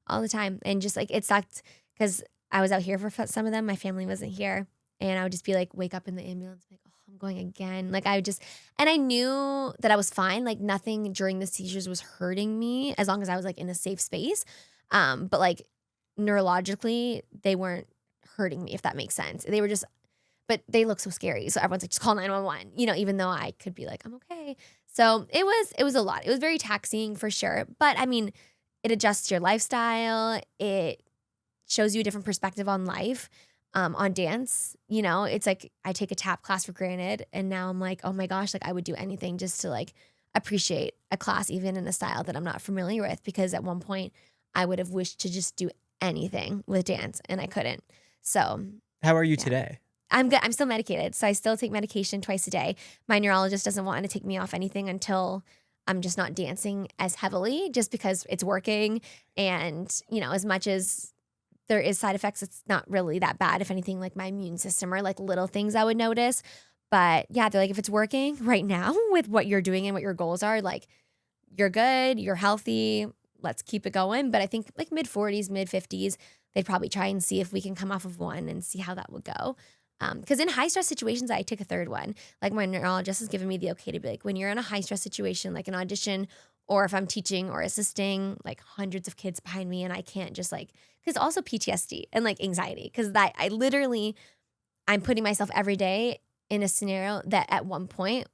all the time. And just like it sucked because I was out here for some of them. My family wasn't here. And I would just be like, wake up in the ambulance, like, oh, I'm going again. Like and I knew that I was fine. Like nothing during the seizures was hurting me as long as I was like in a safe space. But like neurologically, they weren't hurting me, if that makes sense. They were just, but they look so scary. So everyone's like, just call 911, even though I could be like, I'm okay. So it was a lot. It was very taxing for sure. But I mean, it adjusts your lifestyle. It shows you a different perspective on life. On dance, it's like I take a tap class for granted and now I'm like, oh my gosh, like I would do anything just to like appreciate a class even in a style that I'm not familiar with, because at one point I would have wished to just do anything with dance and I couldn't. So How are you today? I'm good. I'm still medicated. So I still take medication twice a day. My neurologist doesn't want to take me off anything until I'm just not dancing as heavily, just because it's working. And, as much as there is side effects, it's not really that bad. If anything, like my immune system or like little things I would notice. But yeah, they're like, if it's working right now with what you're doing and what your goals are, like you're good, you're healthy, let's keep it going. But I think like mid 40s, mid 50s, they'd probably try and see if we can come off of one and see how that would go. Because in high stress situations, I took a third one. Like my neurologist has given me the okay to be like, when you're in a high stress situation, like an audition, or if I'm teaching or assisting like hundreds of kids behind me and I can't just like, because also PTSD and like anxiety, because I'm putting myself every day in a scenario that at one point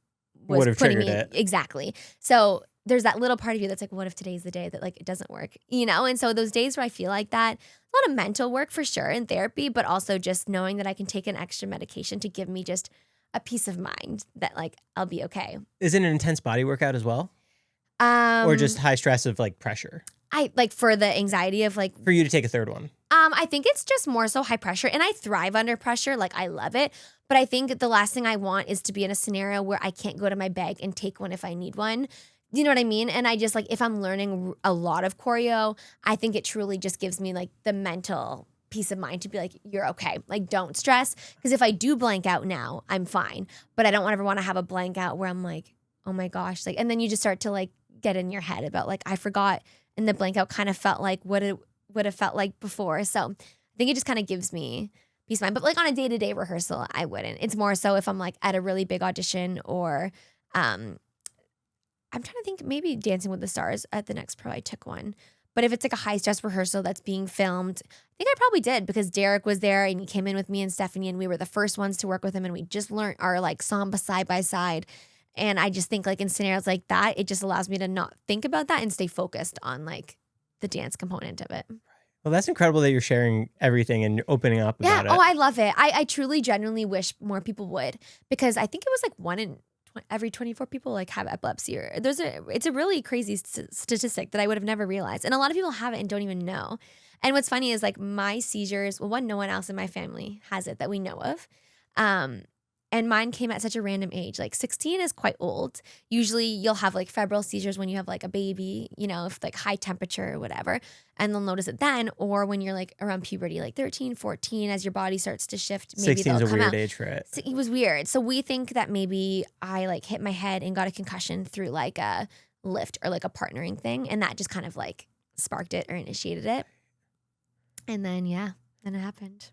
was Would have putting me triggered it. exactly. So there's that little part of you that's like, what if today's the day that like it doesn't work, And so those days where I feel like that, a lot of mental work for sure in therapy, but also just knowing that I can take an extra medication to give me just a peace of mind that like I'll be okay. Is it an intense body workout as well? Or just high stress of like pressure? I like for the anxiety of like For you to take a third one? I think it's just more so high pressure, and I thrive under pressure. Like I love it. But I think the last thing I want is to be in a scenario where I can't go to my bag and take one if I need one. You know what I mean? And I just like, if I'm learning a lot of choreo, I think it truly just gives me like the mental peace of mind to be like, you're okay. Like, don't stress. Because if I do blank out now, I'm fine. But I don't ever want to have a blank out where I'm like, oh my gosh. Like, and then you just start to like get in your head about like, I forgot. And the blank out kind of felt like what it would have felt like before. So I think it just kind of gives me peace of mind. But like on a day-to-day rehearsal, I wouldn't. It's more so if I'm like at a really big audition or I'm trying to think, maybe Dancing with the Stars at the next pro, I took one. But if it's like a high stress rehearsal that's being filmed, I think I probably did because Derek was there and he came in with me and Stephanie and we were the first ones to work with him and we just learned our like Samba side by side. And I just think like in scenarios like that, it just allows me to not think about that and stay focused on like the dance component of it. Well, that's incredible that you're sharing everything and you're opening up about it. Oh, I love it. I truly, genuinely wish more people would because I think it was like 1 in every 24 people like have epilepsy. Or it's a really crazy statistic that I would have never realized. And a lot of people have it and don't even know. And what's funny is like my seizures, well, no one else in my family has it that we know of. And mine came at such a random age. Like 16 is quite old. Usually you'll have like febrile seizures when you have like a baby, you know, if like high temperature or whatever. And they'll notice it then. Or when you're like around puberty, like 13, 14, as your body starts to shift, maybe 16 is they'll a come weird out. age for it. So it was weird. So we think that maybe I like hit my head and got a concussion through like a lift or like a partnering thing. And that just kind of like sparked it or initiated it. And then, then it happened.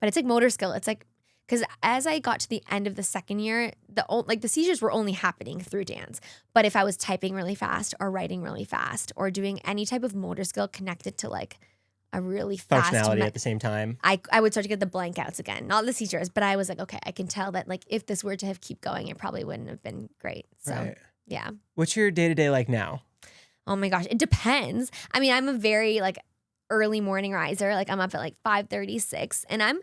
But it's like motor skill. It's like, because as I got to the end of the second year, the seizures were only happening through dance. But if I was typing really fast or writing really fast or doing any type of motor skill connected to like a really fast functionality at the same time, I would start to get the blank outs again. Not the seizures, but I was like, okay, I can tell that like if this were to have keep going, it probably wouldn't have been great. So yeah. What's your day-to-day like now? Oh my gosh, it depends. I mean, I'm a very like early morning riser. Like I'm up at like 5:36, and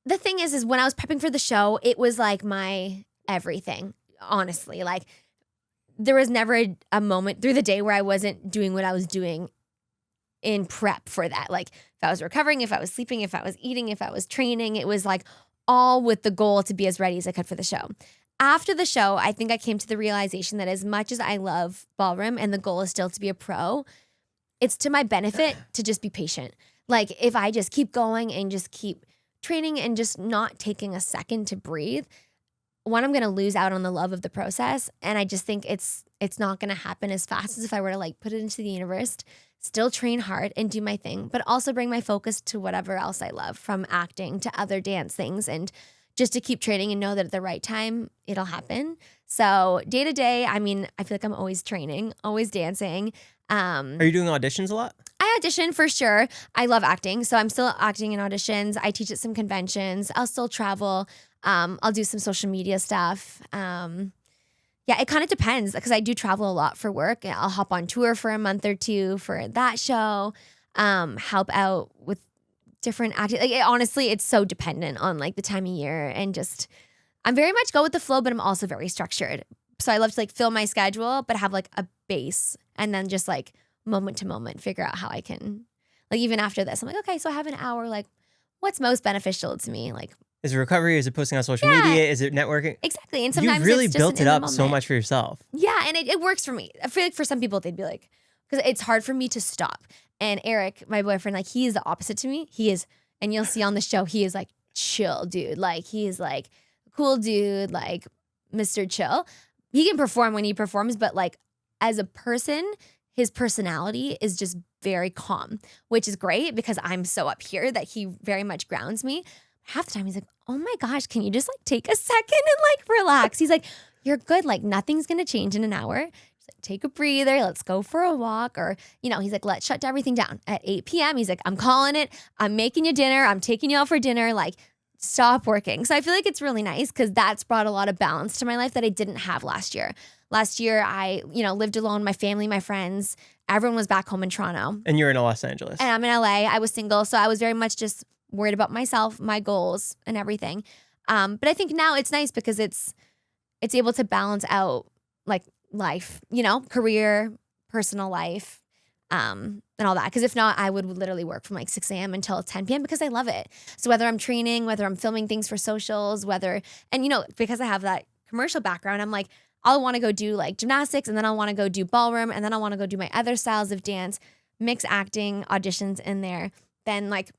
the thing is when I was prepping for the show, it was like my everything, honestly. Like there was never a moment through the day where I wasn't doing what I was doing in prep for that. Like if I was recovering, if I was sleeping, if I was eating, if I was training, it was like all with the goal to be as ready as I could for the show. After the show, I think I came to the realization that as much as I love Ballroom and the goal is still to be a pro, it's to my benefit to just be patient. Like if I just keep going and just keep training and just not taking a second to breathe, one, I'm going to lose out on the love of the process. And I just think it's not going to happen as fast as if I were to like put it into the universe, still train hard and do my thing, but also bring my focus to whatever else I love, from acting to other dance things, and just to keep training and know that at the right time it'll happen. So day to day, I mean, I feel like I'm always training, always dancing. Are you doing auditions a lot? I audition for sure. I love acting. So I'm still acting in auditions. I teach at some conventions. I'll still travel. I'll do some social media stuff. Yeah, it kind of depends because I do travel a lot for work. I'll hop on tour for a month or two for that show, help out with different acting. Like, honestly, it's so dependent on like the time of year, and just I'm very much go with the flow, but I'm also very structured. So I love to like fill my schedule, but have like a base, and then just like moment to moment figure out how I can, like even after this, I'm like, okay, so I have an hour, like what's most beneficial to me? Like, is it recovery? Is it posting on social media? Is it networking? Exactly. And sometimes you've really it's just built it up so much for yourself. Yeah, and it works for me. I feel like for some people they'd be like, because it's hard for me to stop. And Eric, my boyfriend, like he is the opposite to me. He is, and you'll see on the show, he is like chill dude. Like he is like cool dude, like Mr. Chill. He can perform when he performs, but like as a person, his personality is just very calm, which is great because I'm so up here that he very much grounds me. Half the time he's like, oh my gosh, can you just like take a second and like relax? He's like, you're good. Like nothing's going to change in an hour. He's like, take a breather. Let's go for a walk. Or, you know, he's like, let's shut everything down at 8 p.m. He's like, I'm calling it. I'm making you dinner. I'm taking you out for dinner. Like stop working. So I feel like it's really nice because that's brought a lot of balance to my life that I didn't have last year. Last year, I, lived alone, my family, my friends, everyone was back home in Toronto. And you're in Los Angeles. And I'm in LA. I was single. So I was very much just worried about myself, my goals and everything. But I think now it's nice because it's able to balance out like life, career, personal life, and all that. Because if not, I would literally work from like 6 a.m. until 10 p.m. because I love it. So whether I'm training, whether I'm filming things for socials, because I have that commercial background, I'm like, I'll want to go do like gymnastics, and then I'll want to go do ballroom, and then I'll want to go do my other styles of dance, mix acting, auditions in there. then like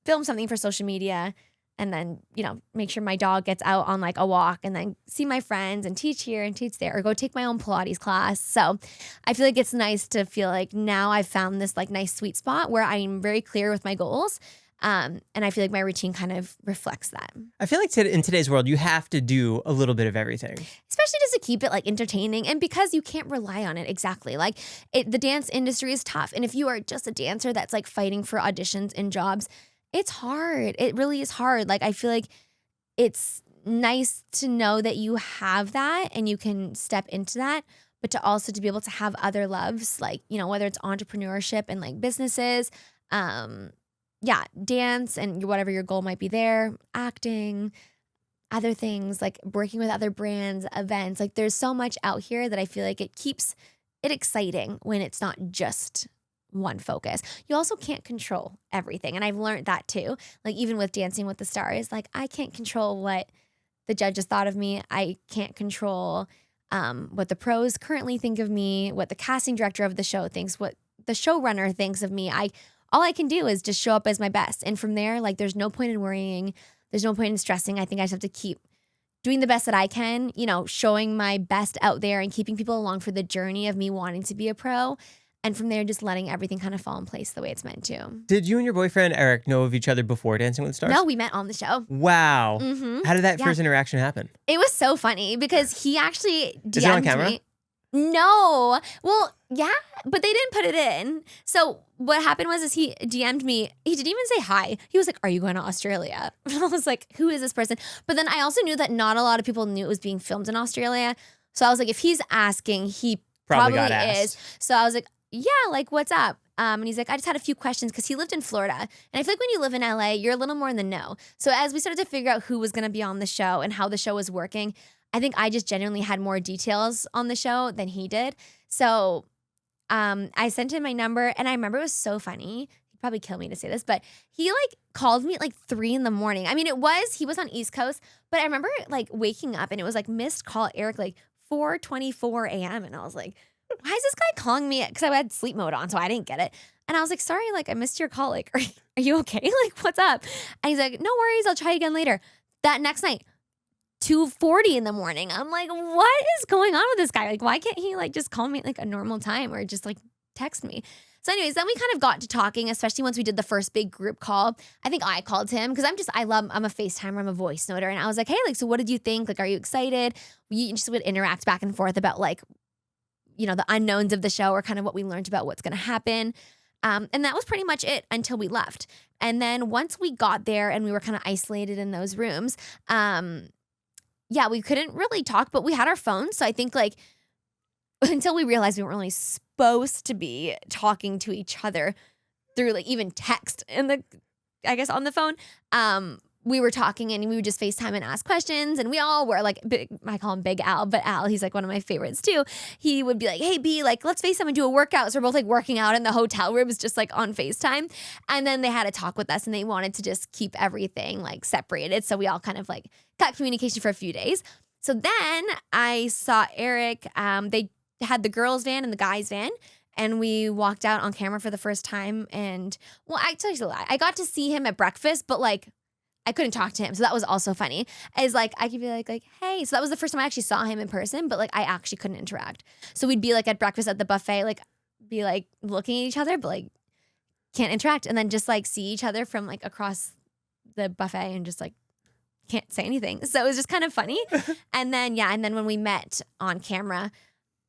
film something for social media, and then, you know, make sure my dog gets out on like a walk, and then see my friends and teach here and teach there, or go take my own Pilates class. So I feel like it's nice to feel like now I've found this like nice sweet spot where I'm very clear with my goals. And I feel like my routine kind of reflects that. I feel like in today's world, you have to do a little bit of everything. Especially just to keep it like entertaining, and because you can't rely on it. Exactly. Like the dance industry is tough. And if you are just a dancer that's like fighting for auditions and jobs, it's hard. It really is hard. Like I feel like it's nice to know that you have that and you can step into that, but to also to be able to have other loves, like, you know, whether it's entrepreneurship and like businesses, yeah, dance and whatever your goal might be there, acting, other things like working with other brands, events. Like there's so much out here that I feel like it keeps it exciting when it's not just one focus. You also can't control everything. And I've learned that too. Like even with Dancing with the Stars, like I can't control what the judges thought of me. I can't control what the pros currently think of me, what the casting director of the show thinks, what the showrunner thinks of me. All I can do is just show up as my best. And from there, like there's no point in worrying. There's no point in stressing. I think I just have to keep doing the best that I can, you know, showing my best out there and keeping people along for the journey of me wanting to be a pro. And from there, just letting everything kind of fall in place the way it's meant to. Did you and your boyfriend, Eric, know of each other before Dancing with the Stars? No, we met on the show. Wow. Mm-hmm. How did that first interaction happen? It was so funny because he actually DM'd Is it on camera? me. No. Well, yeah, but they didn't put it in. So what happened was he DM'd me. He didn't even say hi. He was like, "Are you going to Australia?" And I was like, "Who is this person?" But then I also knew that not a lot of people knew it was being filmed in Australia. So I was like, if he's asking, he probably got asked. is. So I was like, yeah, like, what's up? And he's like, I just had a few questions because he lived in Florida. And I feel like when you live in LA, you're a little more in the know. So as we started to figure out who was going to be on the show and how the show was working, I think I just genuinely had more details on the show than he did. So I sent him my number, and I remember it was so funny. He'd probably kill me to say this, but he like called me at like 3 a.m. I mean, he was on East Coast, but I remember like waking up and it was like missed call Eric, like 4:24 a.m. And I was like, why is this guy calling me? Because I had sleep mode on, so I didn't get it. And I was like, sorry, like I missed your call. Like, are you okay? Like, what's up? And he's like, no worries, I'll try again later. That next night, 2:40 a.m. I'm like, what is going on with this guy? Like, why can't he like just call me at like a normal time or just like text me? So anyways, then we kind of got to talking, especially once we did the first big group call. I think I called him because I'm a FaceTimer, I'm a voice noter. And I was like, hey, like, so what did you think? Like, are you excited? We just would interact back and forth about like, you know, the unknowns of the show or kind of what we learned about what's going to happen. And that was pretty much it until we left. And then once we got there and we were kind of isolated in those rooms, yeah, we couldn't really talk, but we had our phones. So I think like until we realized we weren't really supposed to be talking to each other through like even text and I guess on the phone, we were talking and we would just FaceTime and ask questions. And we all were like, I call him Big Al, but Al, he's like one of my favorites too. He would be like, hey, B, like, let's FaceTime and do a workout. So we're both like working out in the hotel rooms, just like on FaceTime. And then they had a talk with us and they wanted to just keep everything like separated. So we all kind of like cut communication for a few days. So then I saw Eric, they had the girls' van and the guys' van. And we walked out on camera for the first time. And well, I tell you a lie. I got to see him at breakfast, but like, I couldn't talk to him. So that was also funny. Is like, I could be like, hey. So that was the first time I actually saw him in person, but like, I actually couldn't interact. So we'd be like at breakfast at the buffet, like be like looking at each other, but like can't interact. And then just like see each other from like across the buffet and just like can't say anything. So it was just kind of funny. And then, yeah. And then when we met on camera,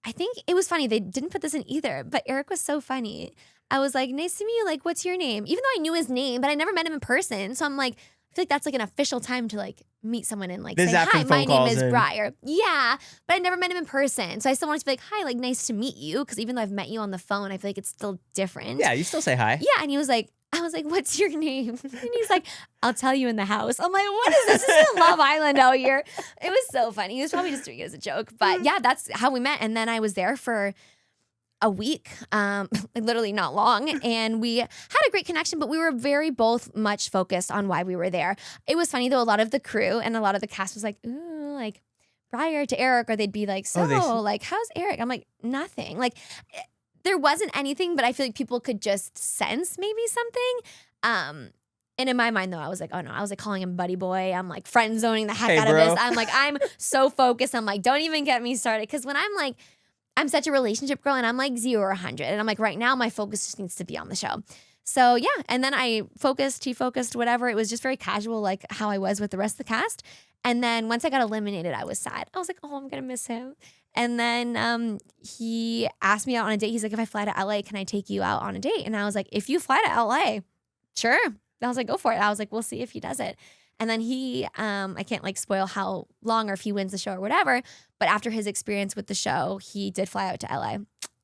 I think it was funny. They didn't put this in either, but Eric was so funny. I was like, nice to meet you. Like, what's your name? Even though I knew his name, but I never met him in person. So I'm like, I feel like that's like an official time to like meet someone and like say, hi, my name is Briar. Yeah, but I never met him in person. So I still wanted to be like, hi, like nice to meet you. Because even though I've met you on the phone, I feel like it's still different. Yeah, you still say hi. Yeah, and he was like, I was like, what's your name? And he's like, I'll tell you in the house. I'm like, what is this? This is Love Island out here. It was so funny. He was probably just doing it as a joke. But yeah, that's how we met. And then I was there for a week, like literally not long. And we had a great connection, but we were very both much focused on why we were there. It was funny though, a lot of the crew and a lot of the cast was like, ooh, like Briar to Eric, or they'd be like, so like, how's Eric? I'm like, nothing. Like there wasn't anything, but I feel like people could just sense maybe something. And in my mind, though, I was like, oh no, I was like calling him buddy boy. I'm like friend zoning the heck Hey, out bro. of this. I'm like, I'm so focused. I'm like, don't even get me started. Because when I'm such a relationship girl and I'm like 0 or 100. And I'm like, right now, my focus just needs to be on the show. So yeah. And then he focused, whatever. It was just very casual, like how I was with the rest of the cast. And then once I got eliminated, I was sad. I was like, oh, I'm going to miss him. And then he asked me out on a date. He's like, if I fly to LA, can I take you out on a date? And I was like, if you fly to LA, sure. I was like, go for it. I was like, we'll see if he does it. And then he, I can't like spoil how long or if he wins the show or whatever, but after his experience with the show, he did fly out to LA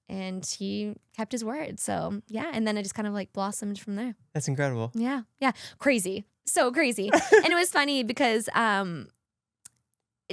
and he kept his word. So yeah. And then it just kind of like blossomed from there. That's incredible. Yeah. Yeah. Crazy. So crazy. And it was funny because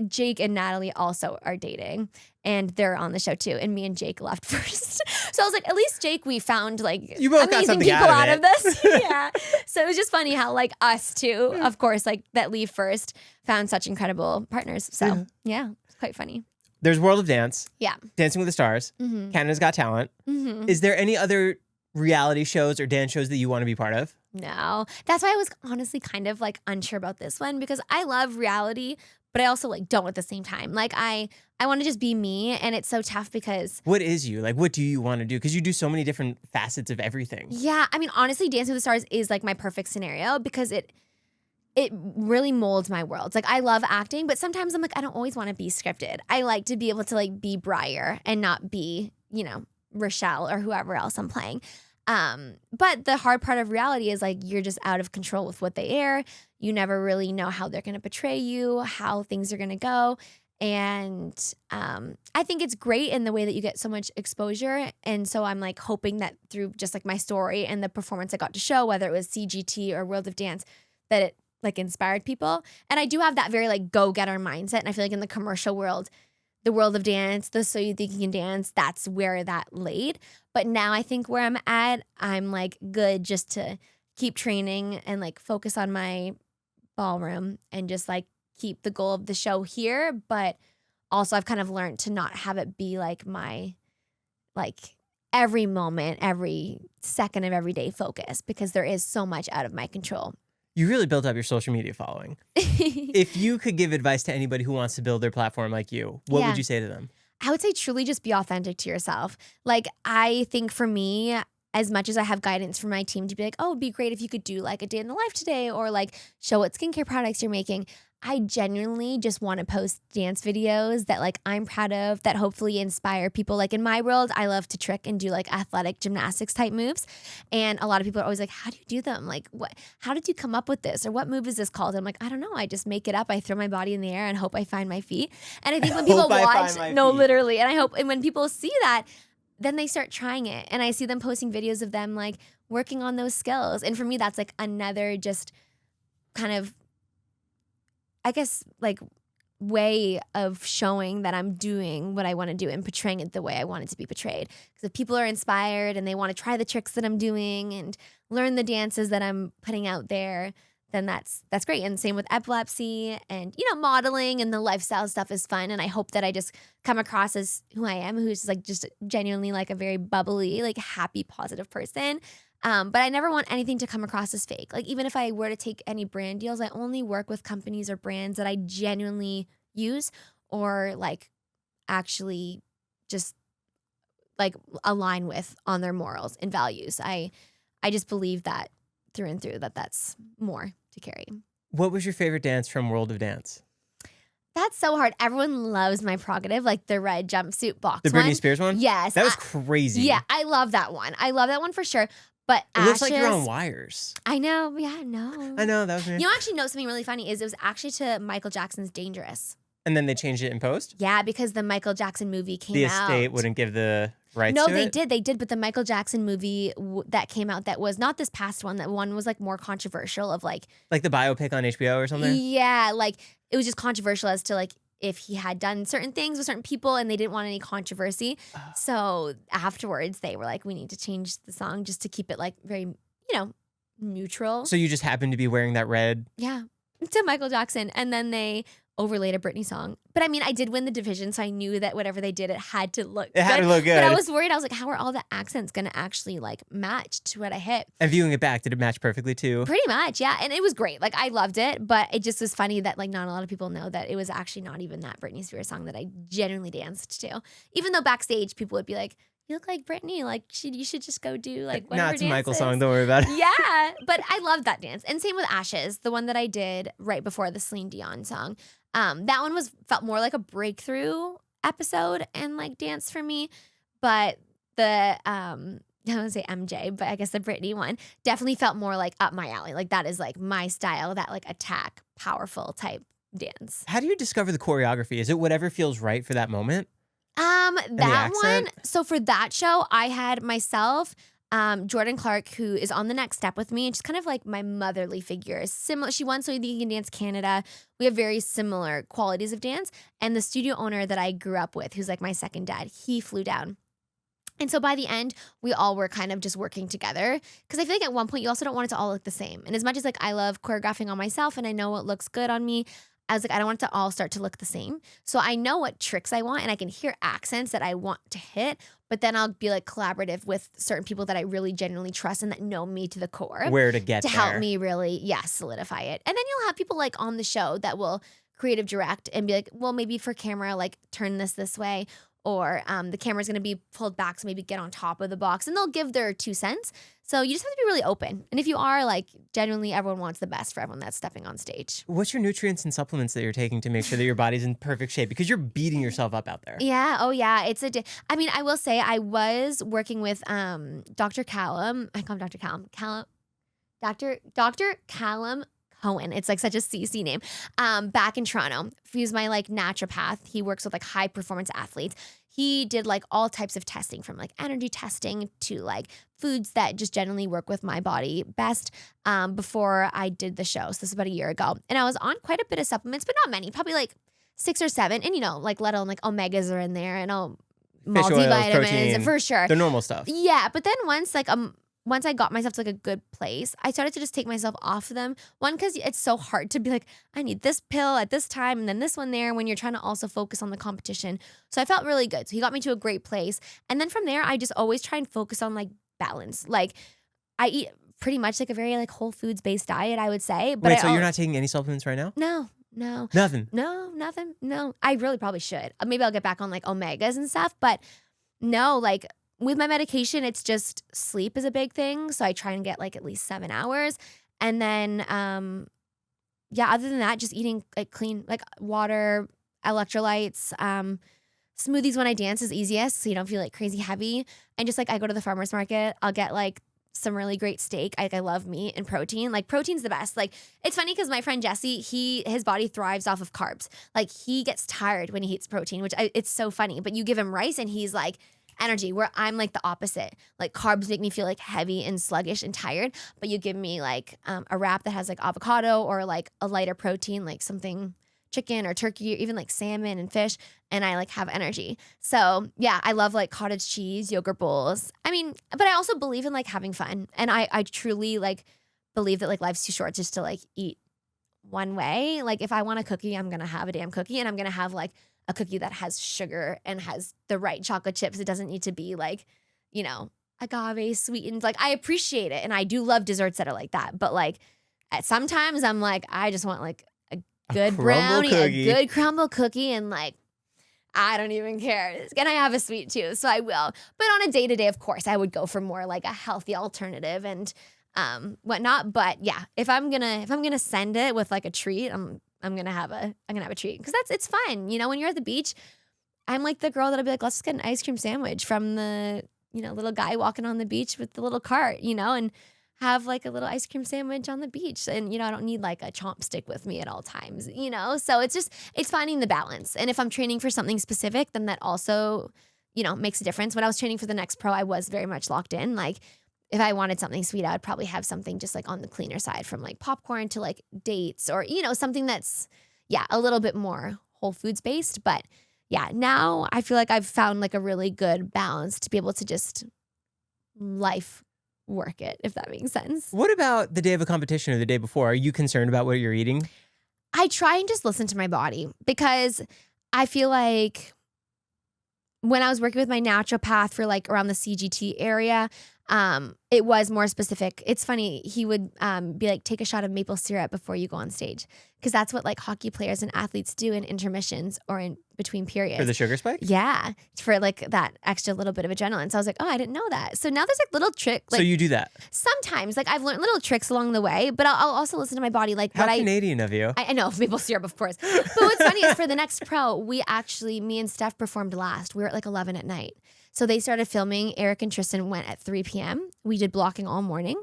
Jake and Natalie also are dating and they're on the show too. And me and Jake left first. So I was like, at least Jake, we found like You both got amazing something people out out of of this. Yeah. So it was just funny how like us two, of course, like that leave first found such incredible partners. So yeah, it's quite funny. There's World of Dance. Yeah. Dancing with the Stars. Mm-hmm. Canada's Got Talent. Mm-hmm. Is there any other reality shows or dance shows that you want to be part of? No. That's why I was honestly kind of like unsure about this one because I love reality, but I also like don't at the same time. Like I want to just be me and it's so tough because What is you? Like, what do you want to do? Because you do so many different facets of everything. yeah, I mean, honestly, Dancing with the Stars is like my perfect scenario because it really molds my world. Like I love acting, but sometimes I'm like, I don't always want to be scripted. I like to be able to like be Briar and not be, Rochelle or whoever else I'm playing. But the hard part of reality is like you're just out of control with what they air. You never really know how they're going to portray you, how things are going to go. And I think it's great in the way that you get so much exposure. And so I'm like hoping that through just like my story and the performance I got to show, whether it was CGT or World of Dance, that it like inspired people. And I do have that very like go-getter mindset. And I feel like in the commercial world, the World of Dance, the So You Think You Can Dance, that's where that laid. But now I think where I'm at, I'm like good just to keep training and like focus on my ballroom and just like keep the goal of the show here. But also I've kind of learned to not have it be like my like every moment, every second of every day focus because there is so much out of my control. You really built up your social media following. If you could give advice to anybody who wants to build their platform like you, what would you say to them? I would say truly just be authentic to yourself. Like I think for me, as much as I have guidance from my team to be like, oh, it'd be great if you could do like a day in the life today or like show what skincare products you're making. I genuinely just want to post dance videos that like I'm proud of that hopefully inspire people. Like in my world, I love to trick and do like athletic gymnastics type moves. And a lot of people are always like, how do you do them? Like how did you come up with this? Or what move is this called? And I'm like, I don't know. I just make it up. I throw my body in the air and hope I find my feet. And I think when people watch, literally. And I hope, and when people see that, then they start trying it. And I see them posting videos of them like working on those skills. And for me, that's like another just kind of, I guess, like way of showing that I'm doing what I want to do and portraying it the way I want it to be portrayed. Because if people are inspired and they want to try the tricks that I'm doing and learn the dances that I'm putting out there, then that's great. And same with Epilepsy and, modeling and the lifestyle stuff is fun. And I hope that I just come across as who I am, who's like just genuinely like a very bubbly, like happy, positive person. But I never want anything to come across as fake. Like even if I were to take any brand deals, I only work with companies or brands that I genuinely use or like actually just like align with on their morals and values. I just believe that through and through that's more to carry. What was your favorite dance from World of Dance? That's so hard. Everyone loves my prerogative, like the red jumpsuit box The Britney Spears one? Yes. That was crazy. Yeah, I love that one. I love that one for sure. But it looks like you're on wires. I know. Yeah, no. I know. That was me. You actually know something really funny is it was actually to Michael Jackson's Dangerous. And then they changed it in post? Yeah, because the Michael Jackson movie came out. The estate wouldn't give the rights to it? No, they did. But the Michael Jackson movie that came out that was not this past one. That one was like more controversial of like. Like the biopic on HBO or something? Yeah, like it was just controversial as to like if he had done certain things with certain people and they didn't want any controversy. So afterwards they were like, we need to change the song just to keep it like very, neutral. So you just happened to be wearing that red? Yeah, to Michael Jackson. And then they overlaid a Britney song. But I mean, I did win the division, so I knew that whatever they did, it had to look It had to look good. But I was worried. I was like, how are all the accents going to actually like match to what I hit? And viewing it back, did it match perfectly too? Pretty much, yeah. And it was great. Like, I loved it, but it just was funny that like not a lot of people know that it was actually not even that Britney Spears song that I genuinely danced to. Even though backstage people would be like, you look like Britney, like you should just go do like whatever Nah, it's a Michael dances. song, don't worry about it. Yeah, but I loved that dance. And same with Ashes, the one that I did right before the Celine Dion song. That one felt more like a breakthrough episode and like dance for me. But the I don't say MJ, but I guess the Britney one definitely felt more like up my alley. Like that is like my style, that like attack, powerful type dance. How do you discover the choreography? Is it whatever feels right for that moment? That one. So for that show, I had myself, Jordan Clark, who is on the next step with me, and she's kind of like my motherly figure. Similar, she won So You Think You Can Dance Canada. We have very similar qualities of dance. And the studio owner that I grew up with, who's like my second dad, he flew down. And so by the end, we all were kind of just working together. Because I feel like at one point, you also don't want it to all look the same. And as much as like I love choreographing on myself and I know what looks good on me, I was like, I don't want it to all start to look the same. So I know what tricks I want and I can hear accents that I want to hit, but then I'll be like collaborative with certain people that I really genuinely trust and that know me to the core. Where to get to there. help me really, solidify it. And then you'll have people like on the show that will creative direct and be like, well, maybe for camera, like turn this way. Or the camera's going to be pulled back, so maybe get on top of the box. And they'll give their 2 cents. So you just have to be really open. And if you are, like, genuinely everyone wants the best for everyone that's stepping on stage. What's your nutrients and supplements that you're taking to make sure that your body's in perfect shape? Because you're beating yourself up out there. Yeah. Oh, yeah. I mean, I will say I was working with Dr. Callum. I call him Dr. Callum. Dr. Callum Cohen. It's like such a CC name. Back in Toronto. He's my like naturopath. He works with like high performance athletes. He did like all types of testing from like energy testing to like foods that just generally work with my body best before I did the show. So this is about a year ago. And I was on quite a bit of supplements, but not many, probably like 6 or 7. And you know, like let alone like omegas are in there and multivitamins protein, for sure. The normal stuff. Yeah. But then once I got myself to like a good place, I started to just take myself off of them. One, because it's so hard to be like, I need this pill at this time and then this one there when you're trying to also focus on the competition. So I felt really good. So he got me to a great place. And then from there, I just always try and focus on like balance. Like I eat pretty much like a very like whole foods based diet, I would say. But Wait, so you're not taking any supplements right now? No. Nothing? Nothing. No. I really probably should. Maybe I'll get back on like omegas and stuff. But no, like with my medication, it's just sleep is a big thing. So I try and get like at least 7 hours. And then, other than that, just eating like clean, like water, electrolytes, smoothies when I dance is easiest. So you don't feel like crazy heavy. And just like I go to the farmer's market, I'll get like some really great steak. I love meat and protein. Like protein's the best. Like it's funny because my friend Jesse, his body thrives off of carbs. Like he gets tired when he eats protein, which it's so funny. But you give him rice and he's like, energy, where I'm like the opposite. Like carbs make me feel like heavy and sluggish and tired, but you give me like a wrap that has like avocado or like a lighter protein, like something chicken or turkey or even like salmon and fish, and I like have energy. So yeah, I love like cottage cheese, yogurt bowls. I mean, but I also believe in like having fun, and I truly like believe that like life's too short just to like eat one way. Like if I want a cookie, I'm gonna have a damn cookie, and I'm gonna have like a cookie that has sugar and has the right chocolate chips. It doesn't need to be like, you know, agave sweetened. Like I appreciate it. And I do love desserts that are like that. But like sometimes I'm like, I just want like a good brownie, a good crumble cookie. And like, I don't even care. And I have a sweet too. So I will. But on a day-to-day, of course, I would go for more like a healthy alternative and whatnot. But yeah, if I'm gonna send it with like a treat, I'm gonna have a treat because it's fun. You know, when you're at the beach, I'm like the girl that'll be like, let's get an ice cream sandwich from the, you know, little guy walking on the beach with the little cart, you know, and have like a little ice cream sandwich on the beach. And, you know, I don't need like a chomp stick with me at all times, you know? So it's finding the balance. And if I'm training for something specific, then that also, you know, makes a difference. When I was training for the next pro, I was very much locked in. Like if I wanted something sweet, I would probably have something just like on the cleaner side, from like popcorn to like dates, or, you know, something that's, a little bit more whole foods based. But yeah, now I feel like I've found like a really good balance to be able to just life work it, if that makes sense. What about the day of a competition or the day before? Are you concerned about what you're eating? I try and just listen to my body because I feel like when I was working with my naturopath for like around the CGT area, it was more specific. It's funny. He would be like, take a shot of maple syrup before you go on stage. Because that's what like hockey players and athletes do in intermissions or in between periods. For the sugar spike? Yeah. For like that extra little bit of adrenaline. So I was like, oh, I didn't know that. So now there's like little tricks. Like, so you do that? Sometimes. Like I've learned little tricks along the way, but I'll also listen to my body. Like How Canadian of you. I know, maple syrup, of course. But what's funny is for the next pro, me and Steph performed last. We were at like 11 at night. So they started filming. Eric and Tristan went at 3 p.m. We did blocking all morning.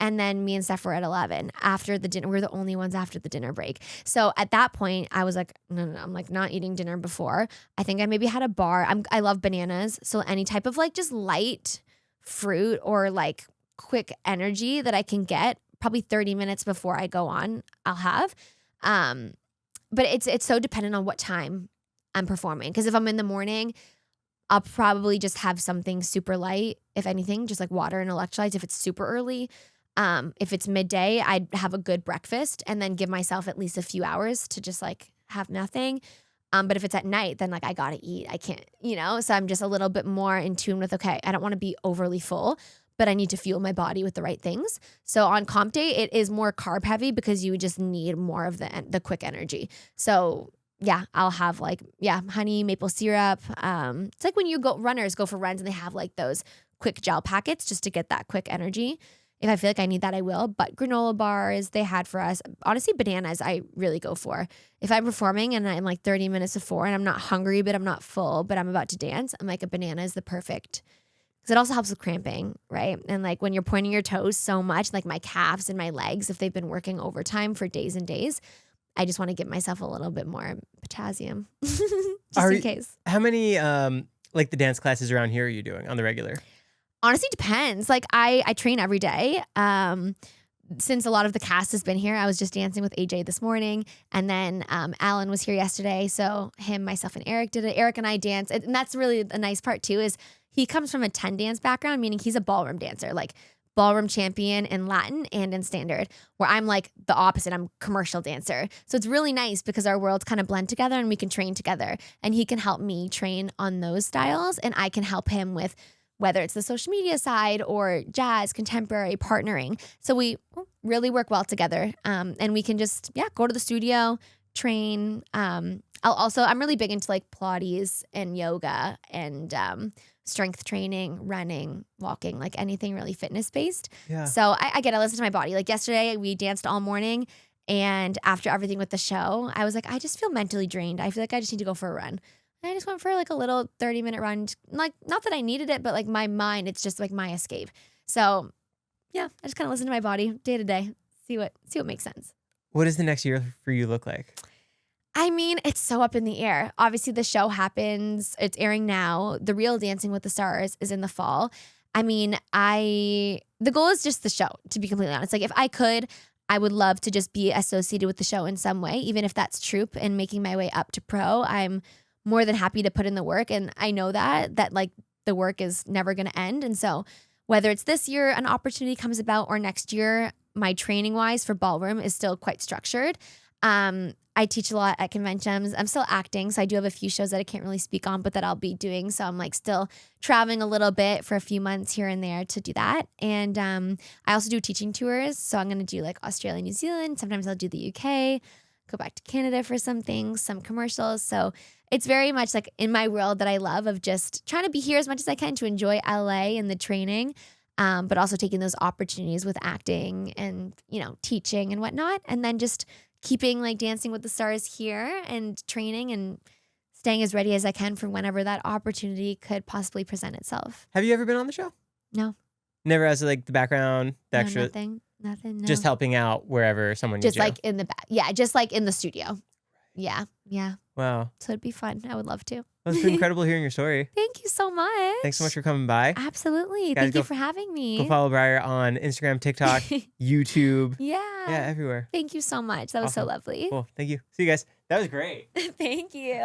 And then me and Steph were at 11 after the dinner. We were the only ones after the dinner break. So at that point, I was like, no, I'm like not eating dinner before. I think I maybe had a bar. I love bananas. So any type of like just light fruit or like quick energy that I can get, probably 30 minutes before I go on, I'll have. But it's so dependent on what time I'm performing. Because if I'm in the morning, I'll probably just have something super light, if anything, just like water and electrolytes if it's super early. If it's midday, I'd have a good breakfast and then give myself at least a few hours to just like have nothing. But if it's at night, then like I gotta eat. I can't, so I'm just a little bit more in tune with, okay, I don't want to be overly full, but I need to fuel my body with the right things. So on comp day, it is more carb heavy because you just need more of the quick energy. So yeah, I'll have like, honey, maple syrup. It's like when runners go for runs and they have like those quick gel packets just to get that quick energy. If I feel like I need that, I will. But granola bars they had for us. Honestly, bananas I really go for. If I'm performing and I'm like 30 minutes before and I'm not hungry, but I'm not full, but I'm about to dance, I'm like, a banana is the perfect. Because it also helps with cramping, right? And like when you're pointing your toes so much, like my calves and my legs, if they've been working overtime for days and days, I just want to give myself a little bit more potassium just in case. How many like the dance classes around here are you doing on the regular? Honestly, depends. Like I train every day. Since a lot of the cast has been here, I was just dancing with AJ this morning. And then Alan was here yesterday. So him, myself, and Eric did it. Eric and I dance. And that's really the nice part too, is he comes from a 10 dance background, meaning he's a ballroom dancer, like ballroom champion in Latin and in standard, where I'm like the opposite. I'm commercial dancer. So it's really nice because our worlds kind of blend together and we can train together. And he can help me train on those styles. And I can help him with whether it's the social media side or jazz, contemporary, partnering. So we really work well together. And we can just, go to the studio, train. I'm really big into like Pilates and yoga and strength training, running, walking, like anything really fitness based. Yeah. So I listen to my body. Like yesterday we danced all morning, and after everything with the show, I was like, I just feel mentally drained. I feel like I just need to go for a run. And I just went for like a little 30-minute run. Like, not that I needed it, but like my mind, it's just like my escape. So yeah, I just kind of listen to my body day to day, see what makes sense. What does the next year for you look like? I mean, it's so up in the air. Obviously, the show happens. It's airing now. The real Dancing with the Stars is in the fall. I mean, the goal is just the show, to be completely honest. Like, if I could, I would love to just be associated with the show in some way, even if that's troupe and making my way up to pro. I'm more than happy to put in the work. And I know that like the work is never going to end. And so whether it's this year an opportunity comes about or next year, my training wise for Ballroom is still quite structured. I teach a lot at conventions. I'm still acting, so I do have a few shows that I can't really speak on, but that I'll be doing. So I'm like still traveling a little bit for a few months here and there to do that. And I also do teaching tours. So I'm going to do like Australia, New Zealand. Sometimes I'll do the UK, go back to Canada for some things, some commercials. So it's very much like in my world that I love of just trying to be here as much as I can to enjoy LA and the training, but also taking those opportunities with acting and, teaching and whatnot. And then just keeping like Dancing with the Stars here and training and staying as ready as I can for whenever that opportunity could possibly present itself. Have you ever been on the show? No. Never as like the background, the extra? Nothing. No. Just helping out wherever someone needs just you. like in the back. Yeah, just like in the studio. Yeah. Wow. So it'd be fun. I would love to. Well, it's been incredible hearing your story. Thank you so much. Thanks so much for coming by. Absolutely. Thank you for having me. Go follow Briar on Instagram, TikTok, YouTube. Yeah, everywhere. Thank you so much. That was so lovely. Cool. Thank you. See you guys. That was great. Thank you.